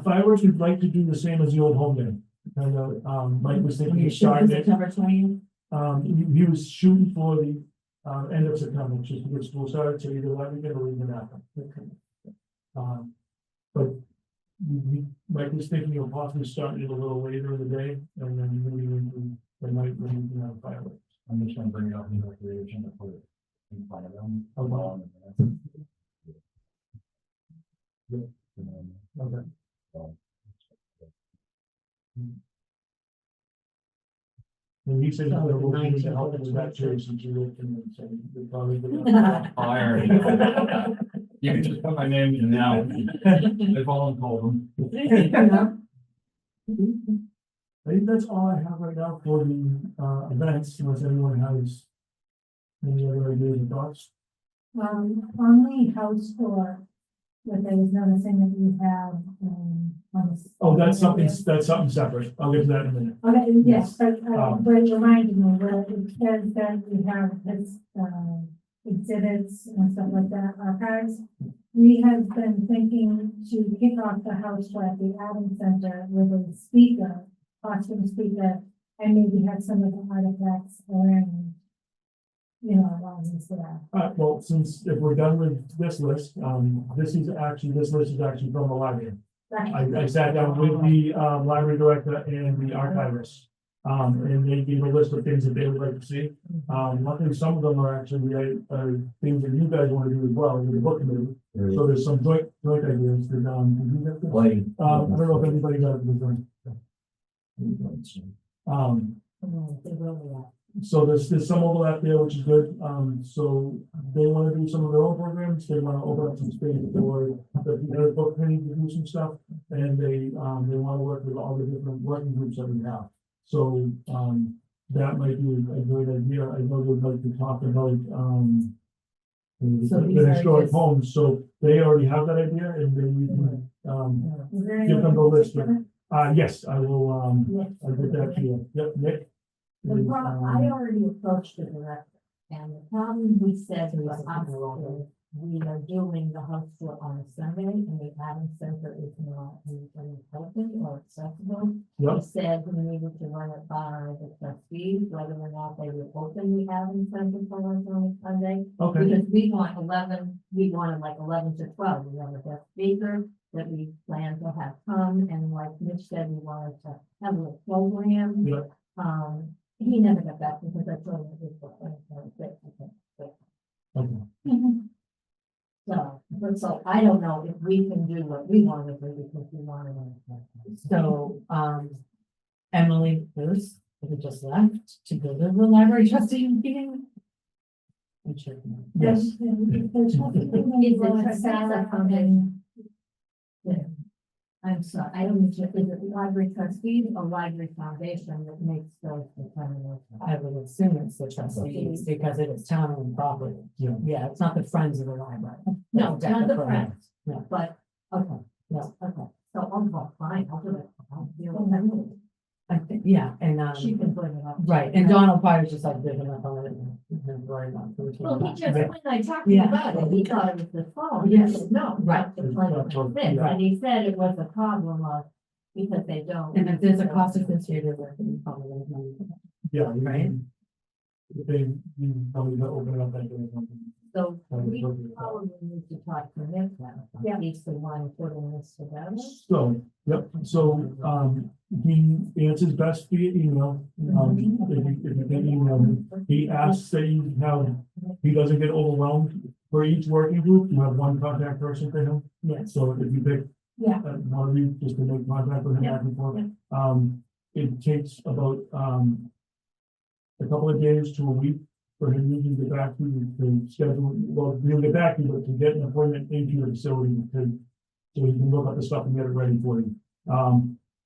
[SPEAKER 1] Fireworks, we'd like to do the same as the old home day, kind of, Mike was thinking
[SPEAKER 5] You
[SPEAKER 1] of
[SPEAKER 5] should
[SPEAKER 1] starting it.
[SPEAKER 5] September 20th.
[SPEAKER 1] He was shooting for the, end of September, just to get school started, so either that weekend or even after. But Mike was thinking of possibly starting it a little later in the day, and then moving into the night when we can have fireworks.
[SPEAKER 4] I'm just gonna bring it up in recreation to put it in front of them.
[SPEAKER 1] Okay. Okay. And he said he's gonna look into help with that too, since you looked and said we probably.
[SPEAKER 4] Fire. You can just put my name in now. They've all told them.
[SPEAKER 1] I think that's all I have right now for the, events, unless anyone has any other ideas or thoughts.
[SPEAKER 2] On the house tour, what I was noticing that you have, on the.
[SPEAKER 1] Oh, that's something separate. I'll get to that in a minute.
[SPEAKER 2] Okay, yes, but it reminded me, where it says that you have this, exhibits and stuff like that, archives. We have been thinking to kick off the house tour at the Adams Center with a speaker, costume speaker, and maybe have some of the artifacts around. You know, along this there.
[SPEAKER 1] Well, since if we're done with this list, this list is actually from the library.
[SPEAKER 2] Right.
[SPEAKER 1] I sat down with the, library director and the archivist. And they give a list of things that they would like to see. Luckily, some of them are actually, things that you guys want to do as well, with the book committee. So there's some joint ideas that, did you get this? I don't know if anybody got this one. So there's some overlap there, which is good. So they want to do some of their own programs. They want to open up some space for the book committee to do some stuff. And they want to work with all the different working groups that we have. So, that might be a great idea. I know they'd like to talk about,
[SPEAKER 5] So these
[SPEAKER 1] the
[SPEAKER 5] are
[SPEAKER 1] historic
[SPEAKER 5] just-
[SPEAKER 1] homes. So they already have that idea and then you can, give them the list. Yes, I will, I'll get that to you. Yep, Nick.
[SPEAKER 6] The
[SPEAKER 1] is,
[SPEAKER 6] problem, I already approached the director, and the problem we said to us is, we are doing the house tour on a Sunday, and the Adams Center is not open or accessible.
[SPEAKER 1] Yep.
[SPEAKER 6] He said we needed to run it by the trustees, whether or not they would open the Adams Center for us on a Sunday.
[SPEAKER 1] Okay,
[SPEAKER 6] Because we wanted like 11 to 12, we have a guest speaker that we plan to have come, and like Mitch said, we wanted to have a little program.
[SPEAKER 1] yeah,
[SPEAKER 6] He never got back because I told him it was
[SPEAKER 1] okay.
[SPEAKER 6] so I don't know if we can do what we want to do because we want to.
[SPEAKER 5] So, Emily Bruce, who just left to go to the library trustee meeting. I'm sure.
[SPEAKER 1] Yes.
[SPEAKER 6] Is it Sarah from I'm sorry, I don't know, is it the library trustees or library foundation that makes those determinations?
[SPEAKER 5] I would assume it's the trustees because it is town owned property.
[SPEAKER 1] Yeah.
[SPEAKER 5] Yeah, it's not the friends of the library.
[SPEAKER 6] No,
[SPEAKER 5] That's
[SPEAKER 6] not the
[SPEAKER 5] correct.
[SPEAKER 6] friends,
[SPEAKER 5] Yeah.
[SPEAKER 6] but, okay,
[SPEAKER 5] No.
[SPEAKER 6] okay, so I'll fine, I'll do it. I'll deal with that.
[SPEAKER 5] I think, yeah, and,
[SPEAKER 6] She can bring it up.
[SPEAKER 5] right, and Donald Pryor's just like digging up on it and worrying about it.
[SPEAKER 6] Well, he just, when I talked to him about it, he thought it was the phone. He
[SPEAKER 5] Yes.
[SPEAKER 6] said, no,
[SPEAKER 5] Right.
[SPEAKER 6] that's the plan of this.
[SPEAKER 1] Yeah.
[SPEAKER 6] And he said it was a problem of, because they don't.
[SPEAKER 5] And if there's a cost associated with it, you probably won't know.
[SPEAKER 1] Yeah.
[SPEAKER 5] Right.
[SPEAKER 1] You probably gotta open it up that day or something.
[SPEAKER 6] So we probably need to talk to Nick now.
[SPEAKER 2] Yeah.
[SPEAKER 6] He's the one putting this together.
[SPEAKER 1] So, yep, so, he answers best via email. If you can email him, he asks that you have, he doesn't get overwhelmed. For each working group, you have one contact person for him.
[SPEAKER 5] Yes.
[SPEAKER 1] So if you pick.
[SPEAKER 2] Yeah.
[SPEAKER 1] One of you, just to make contact with him back and forth. It takes about, a couple of days to a week for him to get back to you to schedule, well, he'll get back to you, but to get an appointment into your facility to, so you can look up the stuff and get it ready for you.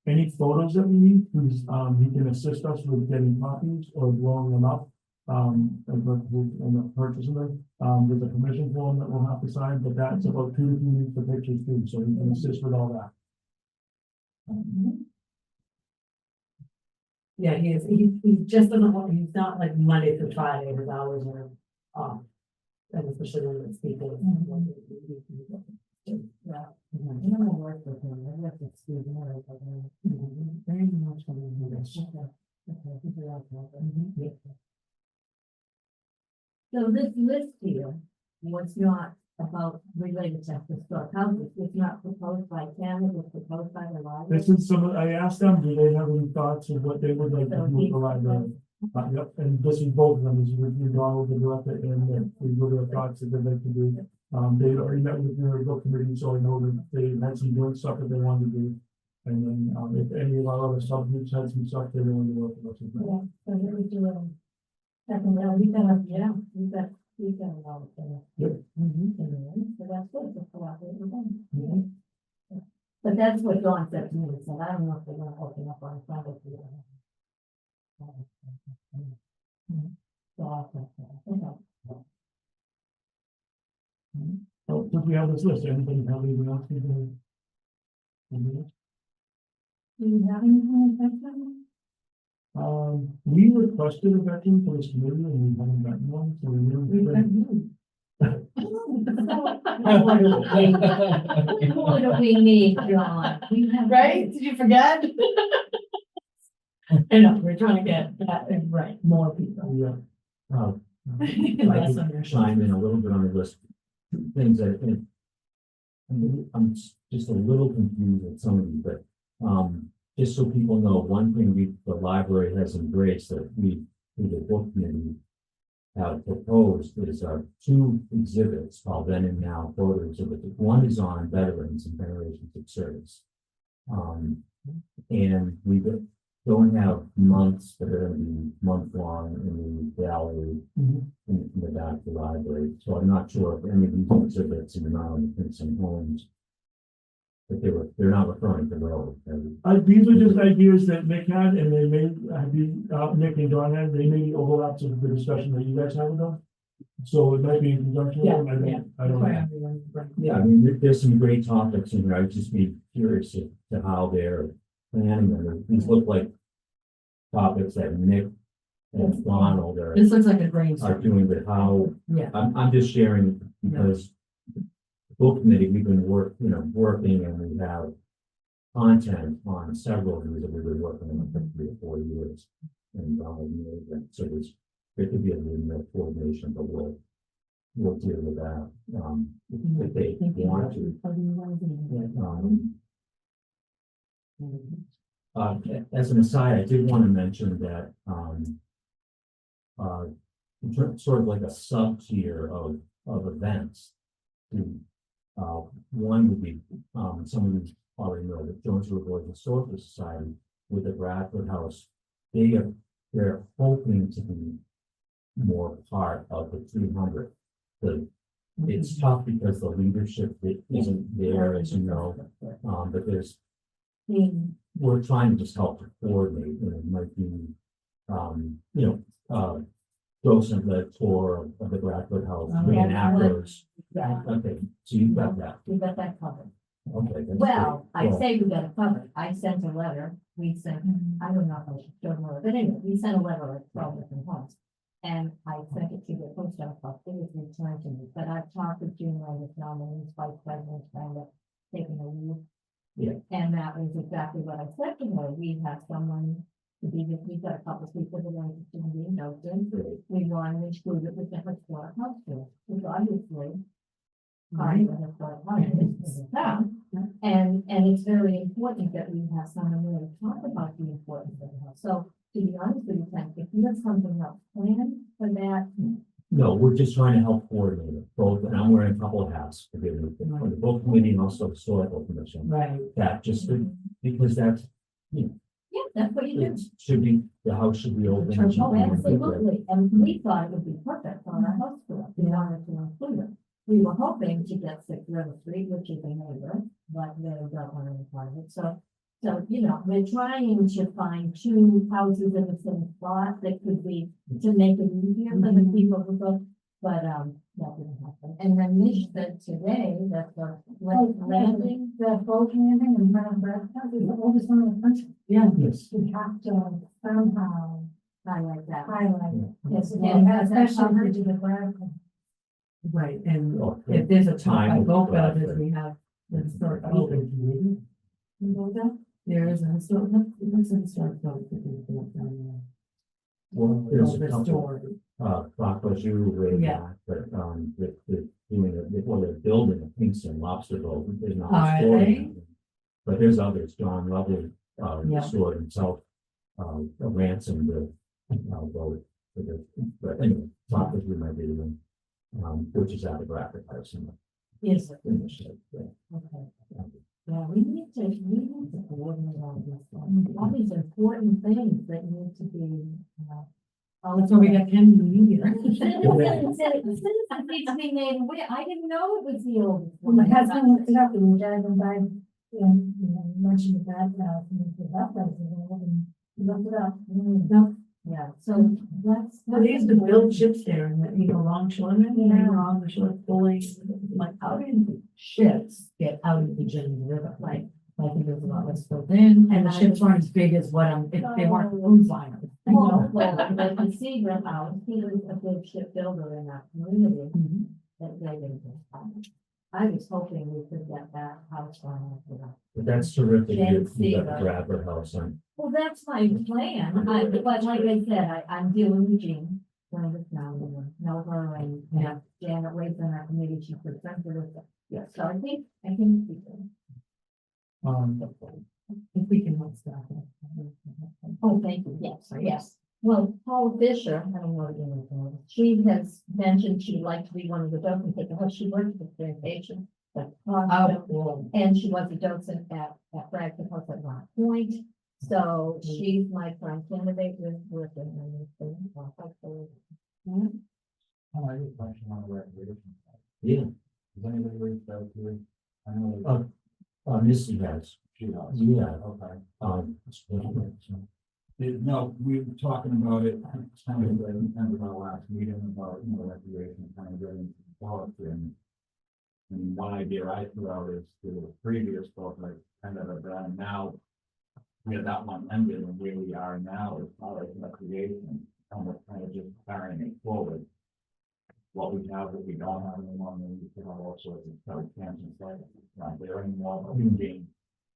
[SPEAKER 1] Any photos that we need, please, he can assist us with getting copies or blowing them up. And purchasing them, there's a permission form that we'll have to sign, but that's about 2 to 3 weeks for pictures too, so he can assist with all that.
[SPEAKER 5] Yeah, he just doesn't want, he's not like Monday through Friday, his hours are off. And especially when it's people.
[SPEAKER 6] Yeah. I'm gonna work with him. I work with Steve Miller, but,
[SPEAKER 5] Very much.
[SPEAKER 6] okay. So this list here was not about related to historic houses. It's not proposed by Ken, it was proposed by the library.
[SPEAKER 1] This is some, I asked them, do they have any thoughts of what they would like to do with the library? Yep, and this is both of them, this is with you, Donald, the director, and we would have thoughts that they'd like to do. They already met with your book committee, so I know that they had some joint stuff that they wanted to do. And then, if any of our other subgroups had some stuff they wanted to work with us.
[SPEAKER 2] Yeah, so we would do a second, we got a lot of things.
[SPEAKER 1] Yep.
[SPEAKER 6] So that's good, just collaborate with them. But that's what Dawn said to me, so I don't know if they're gonna open up on Sunday. So I'll check that. Okay.
[SPEAKER 1] So, since we have this list, anybody have anything else?
[SPEAKER 2] Do you have anything like that?
[SPEAKER 1] We requested a veteran for this committee and we haven't gotten one, so
[SPEAKER 6] What do we need, John? We have.
[SPEAKER 5] Right? Did you forget? I know, we're trying to get that, right, more people.
[SPEAKER 1] Yeah.
[SPEAKER 5] Less on your
[SPEAKER 7] Chime in a little bit on the list. Two things I think. I'm just a little confused with some of these, but, just so people know, one thing the library has embraced that we, through the book committee, have proposed is, two exhibits called Then and Now photo exhibits. One is on veterans and generations of service. And we don't have months that are gonna be month-long in the gallery in the back of the library. So I'm not sure if any of these exhibits in the Maryland Kingston homes, but they're not referring to those.
[SPEAKER 1] These are just ideas that Nick had, and they may be, Nick and John had, they may be overlaps of the discussion that you guys have with them. So it might be in conjunction with them, I don't know.
[SPEAKER 7] Yeah, I mean, there's some great topics in here. I'd just be curious to how they're planning them. These look like topics that Nick and Donald
[SPEAKER 5] This looks like a
[SPEAKER 7] are
[SPEAKER 5] brainstorm.
[SPEAKER 7] doing, but how,
[SPEAKER 5] Yeah.
[SPEAKER 7] I'm just sharing because book committee, we've been working and we have content on several of these that we've been working on for 3 or 4 years. And, so there could be a little more coordination, but we'll deal with that, if they want to. As an aside, I did want to mention that, sort of like a sub-tier of events. One would be, some of you already know that Jones River Village Historical Society with the Bradford House, they're hoping to be more part of the 300. It's tough because the leadership that isn't there, as you know, but we're trying to just help to coordinate, and it might be, docent-led tour of the Bradford House, reenactors.
[SPEAKER 6] Yeah,
[SPEAKER 7] Okay, so you've got that.
[SPEAKER 6] we got that covered.
[SPEAKER 7] Okay. that's
[SPEAKER 6] Well,
[SPEAKER 7] great.
[SPEAKER 6] I say we got it covered. I sent a letter. We sent, I don't know if I should show them, but anyway, we sent a letter at 12 different homes. And I sent it to the post office. It was returned to me, but I've talked with June Lang, now my new vice president, kind of taking a leave.
[SPEAKER 7] Yeah.
[SPEAKER 6] And that was exactly what I said to her. We have someone to be, we've got a couple of people that are interested in being hosted. We want to include it with the historic house tour, which obviously. Part of the historic house is the town. And it's very important that we have someone really talk about the importance of the house. So to be honest with you, Frank, if you have something else planned for that.
[SPEAKER 7] No, we're just trying to help coordinate it, both, and I'm wearing a couple of hats, for the book committee and also historical commission.
[SPEAKER 5] Right.
[SPEAKER 7] That just because that's,
[SPEAKER 6] Yeah, that's what you do.
[SPEAKER 7] it should be, the house should be open. It should
[SPEAKER 6] Oh,
[SPEAKER 7] be-
[SPEAKER 6] absolutely. And we thought it would be perfect for our house tour. We wanted to include it. We were hoping to get 6 River Street, which is a neighbor, but they don't want any part of it. So, we're trying to find 2 houses in the same spot that could be, to make it easier for the people who go, but, that didn't happen. And then Mish said today that the landing,
[SPEAKER 2] The boat landing in Brown Breakfast is the oldest one in the country.
[SPEAKER 5] Yeah.
[SPEAKER 1] Yes.
[SPEAKER 2] We have to somehow
[SPEAKER 6] highlight that.
[SPEAKER 2] highlight it.
[SPEAKER 6] Yes,
[SPEAKER 2] And
[SPEAKER 6] and has that
[SPEAKER 2] especially
[SPEAKER 6] covered?
[SPEAKER 2] to the Bradford.
[SPEAKER 5] Right, and
[SPEAKER 7] Oh,
[SPEAKER 5] if there's a
[SPEAKER 7] Time
[SPEAKER 5] time,
[SPEAKER 7] will
[SPEAKER 5] both
[SPEAKER 7] be
[SPEAKER 5] of
[SPEAKER 7] Bradford.
[SPEAKER 5] we have the historic
[SPEAKER 1] I don't
[SPEAKER 5] building.
[SPEAKER 1] think you would.
[SPEAKER 5] You know that? There is a historic, there's a historic building. that we built down there.
[SPEAKER 7] Well, there's a
[SPEAKER 5] Well,
[SPEAKER 7] couple,
[SPEAKER 5] restored.
[SPEAKER 7] Bakaju, way
[SPEAKER 5] Yeah.
[SPEAKER 7] back, but, they're doing they're building a Kingston lobster boat, they're not
[SPEAKER 5] Are
[SPEAKER 7] restoring it. But there's others, John Lovell,
[SPEAKER 5] Yeah.
[SPEAKER 7] restored himself, a ransom boat. But anyway, Bakaju might be the one, which is out of Bradford House in
[SPEAKER 6] Yes,
[SPEAKER 7] the shed, yeah.
[SPEAKER 6] okay. Yeah, we need to coordinate all this, all these important things that need to be,
[SPEAKER 5] That's why we got Ken in the media.
[SPEAKER 6] Citizens need to be made aware. I didn't know it was the oldest
[SPEAKER 2] Well,
[SPEAKER 6] one.
[SPEAKER 2] my husband looked it up and was driving by, mentioned that, and that place, and he looked it up.
[SPEAKER 6] Yeah, so that's.
[SPEAKER 5] Well, they used to build ships there and, longshoremen, on the shore pulling, like, how did ships get out of the James River? Like, I think there's a lot less built in, and the ships weren't as big as what, if they weren't cruise liners.
[SPEAKER 6] Well, but the Seagram House, he was a big shipbuilder in that community that they didn't. I was hoping we could get that house on.
[SPEAKER 7] But that's terrific,
[SPEAKER 6] James
[SPEAKER 7] you got the
[SPEAKER 6] Seagram.
[SPEAKER 7] Bradford House on.
[SPEAKER 6] Well, that's my plan, but like I said, I'm dealing with Jean, when it's now, know her and Janet waits on our committee, she presented it. Yeah, so I think we can.
[SPEAKER 5] If we can help staff.
[SPEAKER 6] Oh, thank you, yes, yes. Well, Paul Fisher, I don't know what you know, she has mentioned she'd like to be one of the docents at the house. She worked with communication. But,
[SPEAKER 5] Oh,
[SPEAKER 6] and she was a docent at Bradford House at one point. So she's my prime candidate with working on this thing. Hopefully.
[SPEAKER 4] I have a question on the recreation side.
[SPEAKER 7] Yeah,
[SPEAKER 4] Does anybody reach out to you? I know.
[SPEAKER 7] Missy has,
[SPEAKER 4] She does.
[SPEAKER 7] yeah,
[SPEAKER 4] Okay.
[SPEAKER 7] No,
[SPEAKER 4] we were talking about it, it's kind of at the end of our last meeting about, recreation, kind of getting involved in. And one idea I threw out is to the previous book, like kind of around now. Where that one ended and where we are now as far as recreation, and we're kind of just carrying it forward. What we have, what we don't have anymore, and we can have all sorts of stuff, camping sites, not there anymore, but we being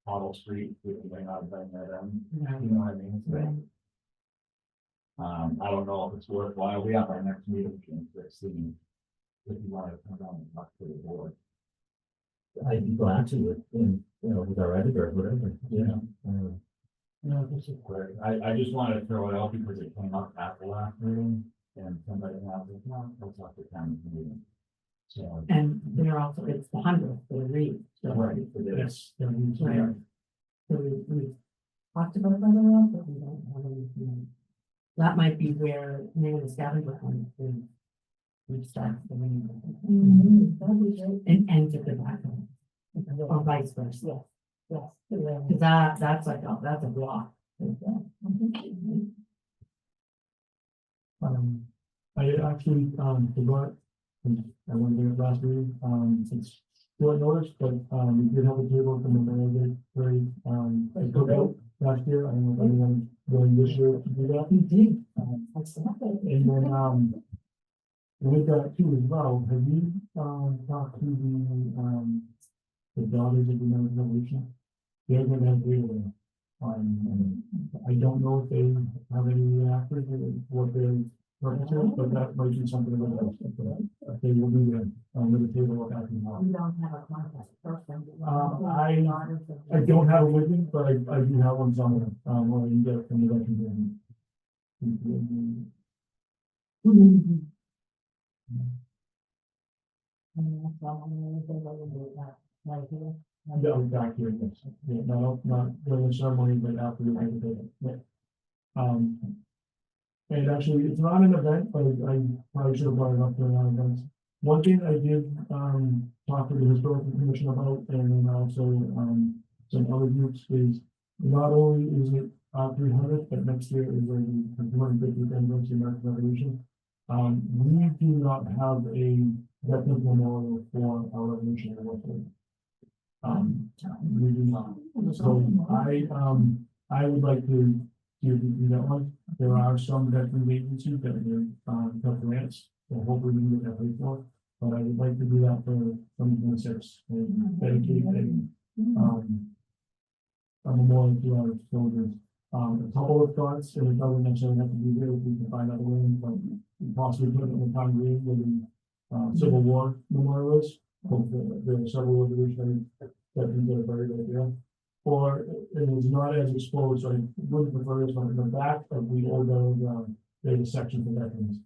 [SPEAKER 4] Hollow Street, we may not have done that, you know what I mean? So, I don't know if it's worthwhile, we have our next meeting, June 16th. If you want to come down and talk to the board.
[SPEAKER 7] I'd be glad to, with our editor, whatever,
[SPEAKER 4] No, this is great. I just wanted to throw it out because it came up at the last meeting and somebody else was, no, that's not the time of meeting. So.
[SPEAKER 5] and they're also, it's the 100th for the read. So,
[SPEAKER 4] Right, for this.
[SPEAKER 5] Right. So we talked about that a lot, but we don't have anything. That might be where maybe the scavenger hunt is. We start the read.
[SPEAKER 6] That'd be great.
[SPEAKER 5] And ends at the back. Or vice versa.
[SPEAKER 6] Yes.
[SPEAKER 5] Because that's like, that's a block.
[SPEAKER 1] I actually, forgot, I went there last week, it's short notice, but, we did have a table from the mayor, very, I took out last year, I don't know if anyone going this year to do that.
[SPEAKER 5] We did.
[SPEAKER 1] And then, with that too as well, have you, talked to the daughters of the American Revolution? They're gonna have their, I don't know if they have any actors or what their purpose is, but that might be something that they will be there, with the table of acting.
[SPEAKER 6] We don't have a contact person.
[SPEAKER 1] I don't have it with me, but I do have one somewhere, or you get it from the veteran. Yeah, back here, yes. Yeah, not during the ceremony, but after the event. Yeah. And actually, it's not an event, but I probably should have brought it up during our events. One thing I did, talk to the historical commission about, and then also, some other groups is, not only is it our 300th, but next year is the 250th anniversary of the American Revolution. We do not have a veterans memorial for our Revolutionary War. We do not. So I would like to do that one. There are some veteran agencies that are, have grants, so hopefully we can get that paid for. But I would like to do that for 2026 and dedicate a memorial to our soldiers. A couple of thoughts, and it doesn't necessarily have to be here, we can find other ways, but possibly put it in the time green where the Civil War memorial is. There are several revolutionary veterans that are buried right there. Or it is not as exposed, so I would prefer this one in the back of the old, there's a section for veterans.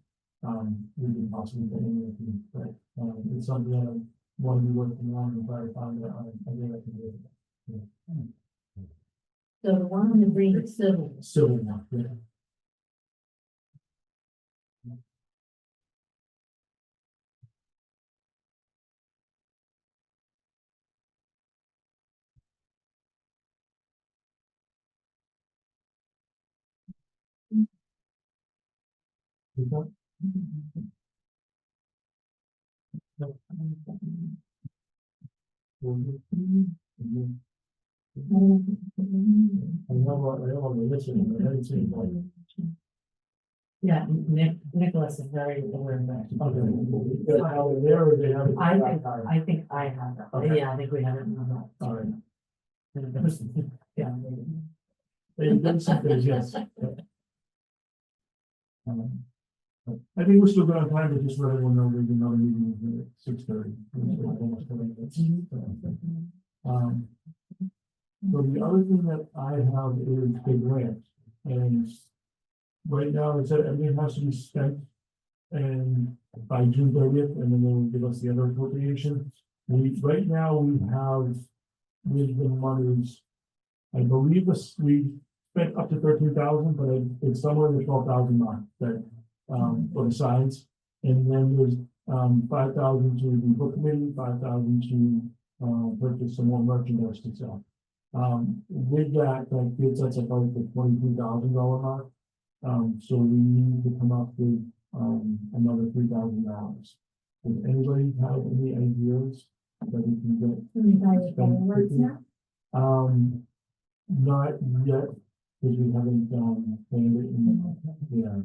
[SPEAKER 1] We can possibly put in there, but, it's something that I want to be working on and try to find out, I think I can do it.
[SPEAKER 6] So the one on the green is civil.
[SPEAKER 1] Civil War, yeah. I have on the listen, but I haven't seen it.
[SPEAKER 5] Yeah, Nicholas is very aware of that.
[SPEAKER 1] Okay. There or they have it.
[SPEAKER 5] I think I have that.
[SPEAKER 1] Okay.
[SPEAKER 5] Yeah, I think we have it in the book.
[SPEAKER 1] All right.
[SPEAKER 5] Yeah.
[SPEAKER 1] They did some things, yes. I think we're still good on time, but just let everyone know there's another meeting at 6:30. So the other thing that I have is the grant, and right now, it said everything has to be spent and by June 30th, and then they'll give us the other appropriation. Right now, we have with the monies, I believe this, we spent up to 13,000, but it's somewhere in the 12,000 mark that, for the signs. And then there's, 5,000 to the book committee, 5,000 to, purchase some more merchandise to sell. With that, that gives us about the $22,000 mark. So we need to come up with, another $3,000. Does anybody have any ideas that we can get?
[SPEAKER 2] Can we buy the fireworks now?
[SPEAKER 1] Not yet, because we haven't, planned it in, yeah.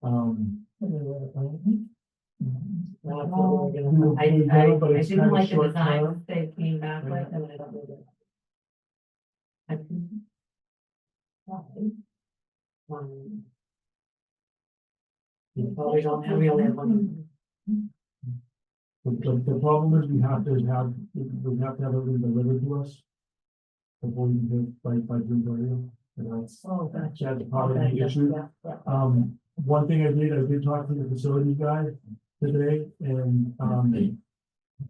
[SPEAKER 5] I didn't like the design they came back with, and I don't know that. I can- Well, we don't have, we only have one.
[SPEAKER 1] The problem is we have to have everything delivered to us before we can by June 30th. And that's,
[SPEAKER 6] Oh, gotcha.
[SPEAKER 1] that's part of
[SPEAKER 6] Okay,
[SPEAKER 1] the
[SPEAKER 6] yeah,
[SPEAKER 1] issue.
[SPEAKER 6] yeah.
[SPEAKER 1] One thing I did talk to the facilities guy today, and,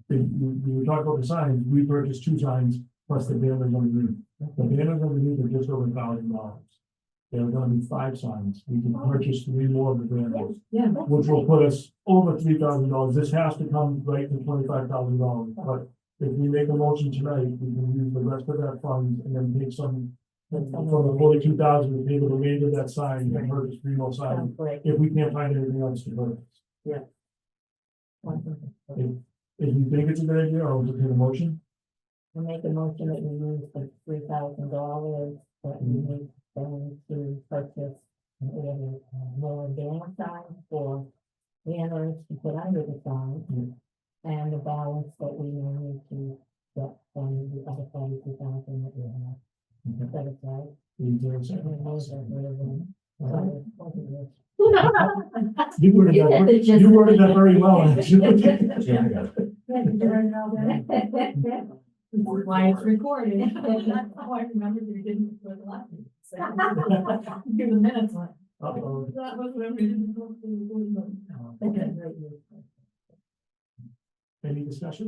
[SPEAKER 1] we were talking about the signs, we purchased 2 signs plus the banners underneath. The banners underneath are just over $1,000. There are gonna be 5 signs, we can purchase 3 more of the banners,
[SPEAKER 5] Yeah.
[SPEAKER 1] which will put us over $3,000. This has to come right to $25,000, but if we make a motion tonight, we can use the rest of that fund and then take some from the 42,000 to pay the remainder of that sign and purchase 3 more signs,
[SPEAKER 6] Sounds great.
[SPEAKER 1] if we can't find anything else to purchase. If you think it's a good idea, I'll entertain a motion.
[SPEAKER 6] We make a motion that we use the $3,000 that we need then to purchase more banner signs for banners to put under the sign. And the balance that we may need to get from the other 42,000 that we have. Is that right?
[SPEAKER 1] Is there a
[SPEAKER 6] And
[SPEAKER 1] second?
[SPEAKER 6] those are really,
[SPEAKER 1] You worded that, you worded that very well, actually.
[SPEAKER 7] Yeah, I got it.
[SPEAKER 5] This is why it's recorded. That's how I remember you didn't for the last meeting. So, do the minutes one.
[SPEAKER 1] Uh-oh.
[SPEAKER 5] That was when we didn't go through the board meeting.
[SPEAKER 1] Any discussion?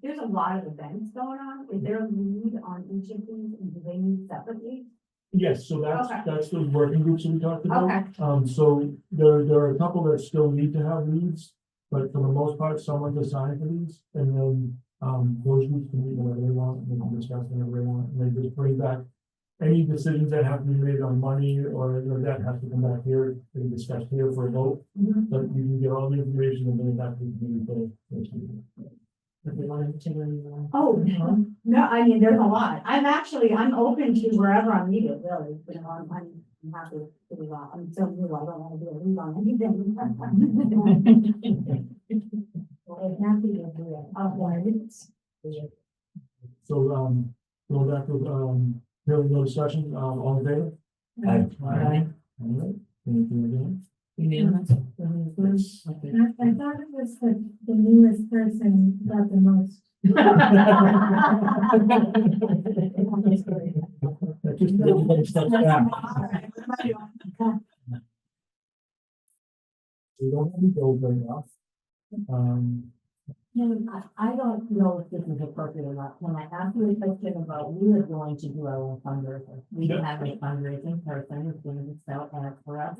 [SPEAKER 3] There's a lot of events going on. Is there a lead on each of these and do they meet separately?
[SPEAKER 1] Yes, so
[SPEAKER 3] Okay.
[SPEAKER 1] that's those working groups that we talked about.
[SPEAKER 3] Okay.
[SPEAKER 1] So there are a couple that still need to have leads, but for the most part, someone's assigned to these, and then, those groups can meet whenever they want, they can discuss whenever they want, and they just bring back any decisions that have to be made on money or that has to come back here, to be discussed here for a vote. But you can get all the information and bring it back to the committee for next meeting.
[SPEAKER 5] If we wanted to,
[SPEAKER 3] Oh, no, I mean, there's a lot. I'm open to wherever I'm needed, really. You know, I'm happy to do that. I'm so new, I don't want to do a lead on anything.
[SPEAKER 6] Well, I'm happy to do it.
[SPEAKER 1] So, going back to, hearing no discussion, all in favor?
[SPEAKER 7] Aye.
[SPEAKER 1] All right, thank you again.
[SPEAKER 5] unanimous. Okay.
[SPEAKER 2] I thought it was the newest person got the most.
[SPEAKER 1] That just everybody steps back. We don't have any goals right now.
[SPEAKER 6] I don't know if this is appropriate or not. Can I ask you a question about, we are going to do our own fundraiser. We
[SPEAKER 1] Yeah.
[SPEAKER 6] have a fundraising person who's going to sell ads for us.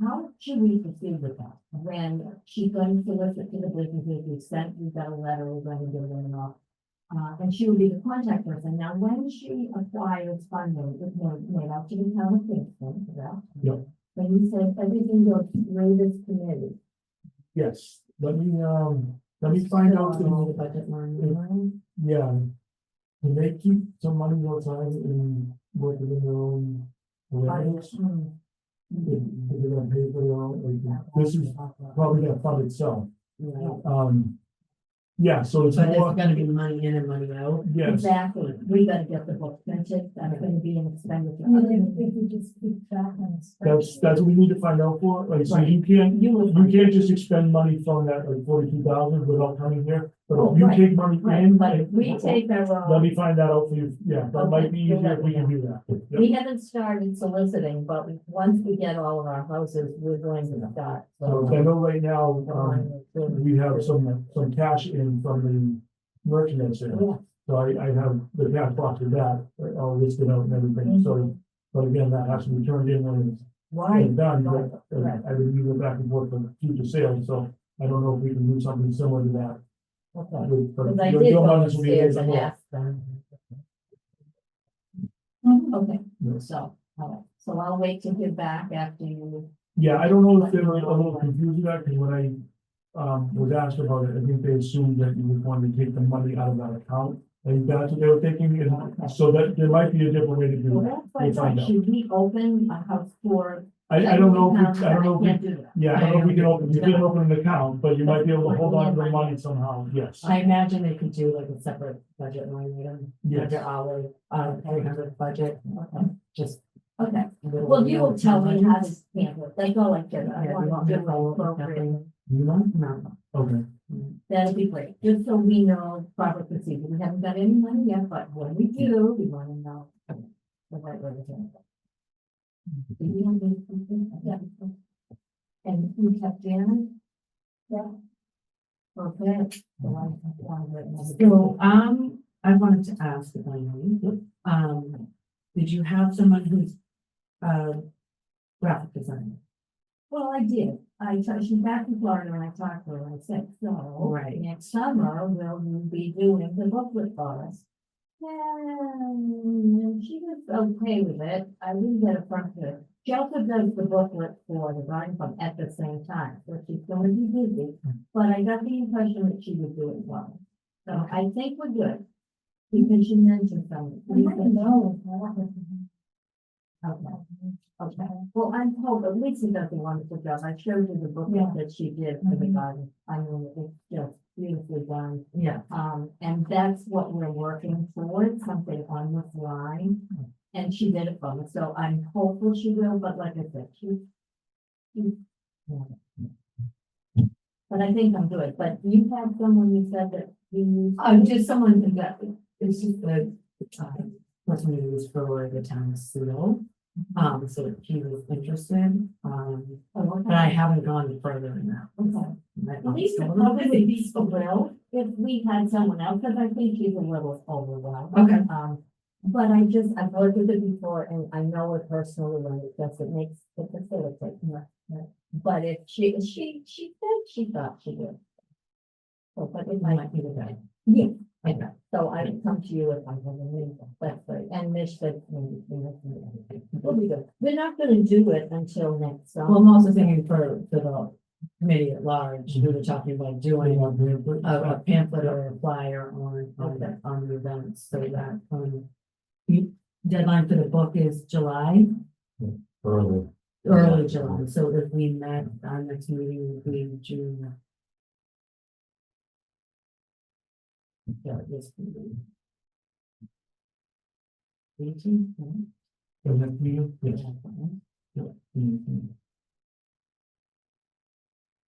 [SPEAKER 6] How should we proceed with that? When she's going to solicit to the businesses, we've got a letter, we're going to give them off. And she will be the contact person. Now, when she acquires funding, it's made out to the town of Kingston, correct?
[SPEAKER 1] Yep.
[SPEAKER 6] And you said everything goes through this committee.
[SPEAKER 1] Yes, let me find out.
[SPEAKER 5] The budget line.
[SPEAKER 1] Yeah. Can they keep some money outside and work within their own revenues? If they're gonna pay for their own, like, this is probably gonna fund itself. Yeah, so it's
[SPEAKER 5] But
[SPEAKER 1] more,
[SPEAKER 5] there's gonna be money in and money out.
[SPEAKER 1] yes,
[SPEAKER 6] Exactly, we gotta get the book printed, that's gonna be an expenditure.
[SPEAKER 2] I mean, if you just keep track on
[SPEAKER 1] that's what we need to find out for, like, so you can't just expend money from that, like 42,000 without coming here. But
[SPEAKER 6] Oh,
[SPEAKER 1] if you
[SPEAKER 6] right,
[SPEAKER 1] take money
[SPEAKER 6] Right,
[SPEAKER 1] in.
[SPEAKER 6] but if we take our
[SPEAKER 1] Let
[SPEAKER 6] own,
[SPEAKER 1] me find that out for you, yeah, that might be
[SPEAKER 6] Okay,
[SPEAKER 1] easier if we can do that. Yep.
[SPEAKER 6] we haven't started soliciting, but once we get all of our houses, we're going to start.
[SPEAKER 1] So I know right now, we have some cash in from the merchandise sale.
[SPEAKER 6] Yeah.
[SPEAKER 1] So I have the cash box of that, all listed out and everything, so, but again, that has to be turned in when
[SPEAKER 6] Right,
[SPEAKER 1] it's done,
[SPEAKER 6] right,
[SPEAKER 1] but
[SPEAKER 6] right.
[SPEAKER 1] I would move it back and forth for future sales, so I don't know if we can do something similar to that.
[SPEAKER 6] Okay.
[SPEAKER 1] But
[SPEAKER 6] Because I
[SPEAKER 1] your
[SPEAKER 6] did go
[SPEAKER 1] monies will be a
[SPEAKER 6] upstairs
[SPEAKER 1] little
[SPEAKER 6] and
[SPEAKER 1] more.
[SPEAKER 6] ask them. Okay, so, all right, so I'll wait to hear back after you.
[SPEAKER 1] Yeah, I don't know if they were a little confused with that, because when I was asked about it, I think they assumed that you would want to take the money out of that account. I think that's what they were thinking, and so that there might be a different way to do
[SPEAKER 6] Well,
[SPEAKER 1] that.
[SPEAKER 6] that's what I
[SPEAKER 1] We'll find
[SPEAKER 6] thought.
[SPEAKER 1] out.
[SPEAKER 6] Should we open a house for?
[SPEAKER 1] I don't know, if we- I don't know,
[SPEAKER 6] can't
[SPEAKER 1] if
[SPEAKER 6] do
[SPEAKER 1] we-
[SPEAKER 6] that.
[SPEAKER 1] yeah, I don't know if we can open, you can open an account, but you might be able to hold on to the money somehow, yes.
[SPEAKER 5] I imagine they could do like a separate budget line item,
[SPEAKER 1] Yes.
[SPEAKER 5] under our, 300 budget, just.
[SPEAKER 6] Okay, well, you will tell me how to handle it. That's all I care. I
[SPEAKER 5] Yeah, you
[SPEAKER 6] want
[SPEAKER 5] want
[SPEAKER 6] to
[SPEAKER 5] me
[SPEAKER 6] do
[SPEAKER 5] to
[SPEAKER 6] it
[SPEAKER 5] follow up with
[SPEAKER 6] appropriately.
[SPEAKER 1] You know?
[SPEAKER 5] No.
[SPEAKER 1] Okay,
[SPEAKER 6] That'd be great, just so we know proper procedure. We haven't got any money yet, but when we do, we want to know the right way to do it. Do you want me to- Yeah. And you kept Janet? Yeah. Okay. So
[SPEAKER 5] So, I wanted to ask if I may, did you have someone who's, graphic designer?
[SPEAKER 6] Well, I did. She's back in Florida and I talked to her and I said, so.
[SPEAKER 5] Right.
[SPEAKER 6] Next summer, will you be doing the booklet for us? And she was okay with it. I didn't get a front page. She also does the booklet for the Garden Club at the same time, so she's going to be busy. But I got the impression that she would do it well. So I think we're good. Because she mentioned something.
[SPEAKER 2] No.
[SPEAKER 6] Okay, okay. Well, I'm hoping, Lisa does a wonderful job. I showed you the booklet that she did for the garden. I mean, it's just beautifully done.
[SPEAKER 5] Yeah.
[SPEAKER 6] And that's what we're working towards, something on this line. And she did it for me, so I'm hopeful she will, but like I said, but I think I'm good. But you had someone you said that you.
[SPEAKER 5] Just someone that, it's just the, person who was for the town of Seattle. So he was interested, but I haven't gone further than that.
[SPEAKER 6] Okay. At least it probably be so well if we had someone else, because I think she's a little overwhelmed.
[SPEAKER 5] Okay.
[SPEAKER 6] But I've worked with her before and I know her personally and it makes it facilitate. But if she said she thought she would. So, but it might be the guy. Yeah. Okay. So I come to you if I have a need, that's great. And Mish said, we'll be good. We're not gonna do it until next summer.
[SPEAKER 5] Well, I'm also thinking for the committee at large, we were talking about doing a pamphlet or a flyer on the events, so that, deadline for the book is July,
[SPEAKER 7] Early.
[SPEAKER 5] early July, so if we met, our next meeting would be June. Yeah, this. 18th, right?
[SPEAKER 1] and then you, yes. Yeah.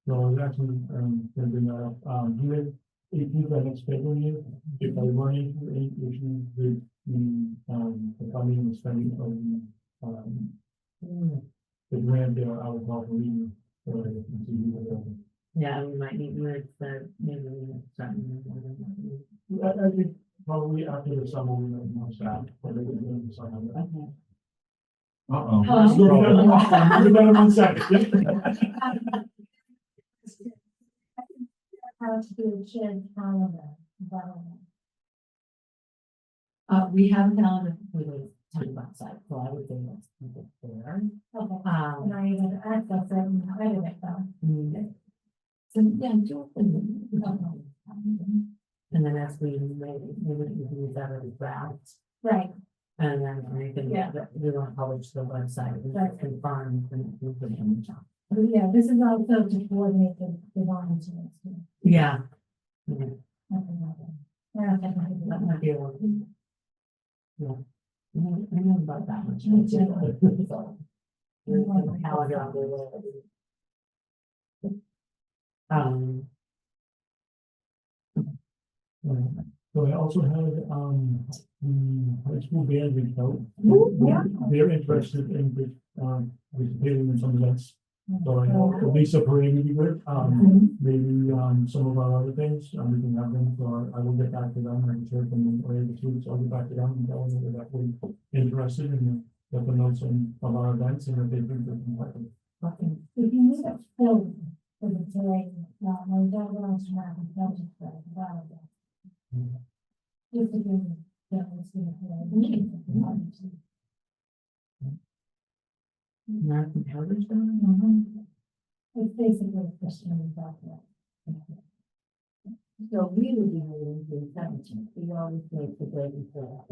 [SPEAKER 1] So I was actually, gonna bring that up, do you have, if you have next schedule here, if I run into any issues with the funding and spending of the grant there, I would call for you.
[SPEAKER 5] Yeah, we might need with the, maybe something.
[SPEAKER 1] I think probably after the summer, we might more staff, but they can do the summer.
[SPEAKER 5] Okay.
[SPEAKER 7] Uh-oh.
[SPEAKER 1] We'll be done in 1 second.
[SPEAKER 2] How to do a shared calendar.
[SPEAKER 5] We have a calendar for the town website, so I would say let's keep it there.
[SPEAKER 2] Okay. And I even access it and edit it though.
[SPEAKER 5] So, yeah, do it. And then as we maybe we can use that as a draft,
[SPEAKER 2] Right,
[SPEAKER 5] and then we can,
[SPEAKER 2] Yeah.
[SPEAKER 5] we want to publish the website, we
[SPEAKER 2] Right.
[SPEAKER 5] can confirm and we put it in the job.
[SPEAKER 2] but yeah, this is also to coordinate the volunteers.
[SPEAKER 5] Yeah. Yeah,
[SPEAKER 2] Nothing like that.
[SPEAKER 5] that might be a little. Yeah. I know about that much.
[SPEAKER 2] Me too.
[SPEAKER 5] So, we can calendar on the.
[SPEAKER 1] So I also had, the high school band reach out.
[SPEAKER 2] Yeah.
[SPEAKER 1] They're interested in, participating in some events. So I know Lisa Parade would be good, maybe, some of our other things, we can have them, so I will get back to them, I'm sure from the this week, so I'll get back to them and tell them that they're definitely interested in let them know some of our events and if they think they can help them.
[SPEAKER 2] If you need a film for the day, my dad wants to have a budget for it, about that. Just to do, that was gonna play.
[SPEAKER 5] American Heritage Day?
[SPEAKER 2] It's basically a Christian about that.
[SPEAKER 6] So we would be meeting the 17th, we always make the day before.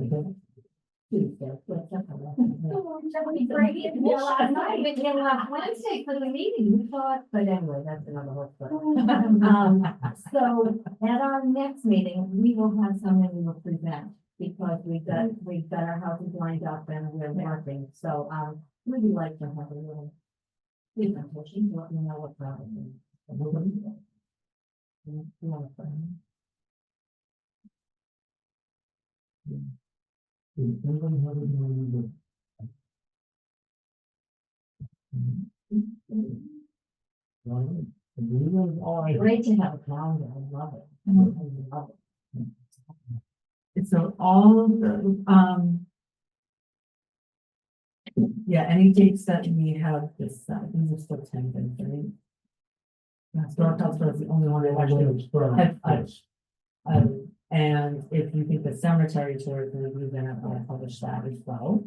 [SPEAKER 6] Tuesday, what's up?
[SPEAKER 2] That would be great.
[SPEAKER 6] Yeah, last night, we came last Wednesday for the meeting, we thought, but anyway, that's another whole story. So at our next meeting, we will have someone we will present, because we've got our houses lined up and we're working, so, we'd like to have a little presentation, let me know what problem.
[SPEAKER 1] Does anybody have any all right.
[SPEAKER 6] Great to have a calendar, I love it. I love it.
[SPEAKER 5] So all of the, yeah, any dates that we have this, these are still tentative, right? Historic House is the only one that actually, and if you think the cemetery tour is gonna be, then I'll publish that as well.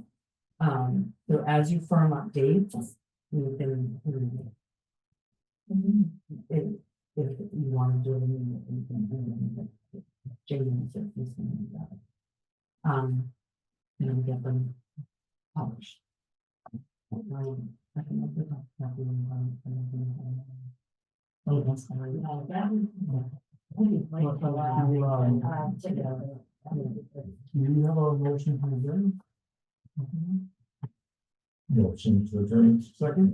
[SPEAKER 5] So as you firm up dates, you can, if you want to do it, you can, James, if you can, and we get them published. I can look it up, that we, oh, that's fine.
[SPEAKER 6] That would be great to allow, together.
[SPEAKER 1] Do you have a motion to adjourn?
[SPEAKER 7] Motion to adjourn.
[SPEAKER 1] Second,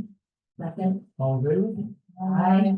[SPEAKER 6] Second,
[SPEAKER 1] all in favor?
[SPEAKER 6] I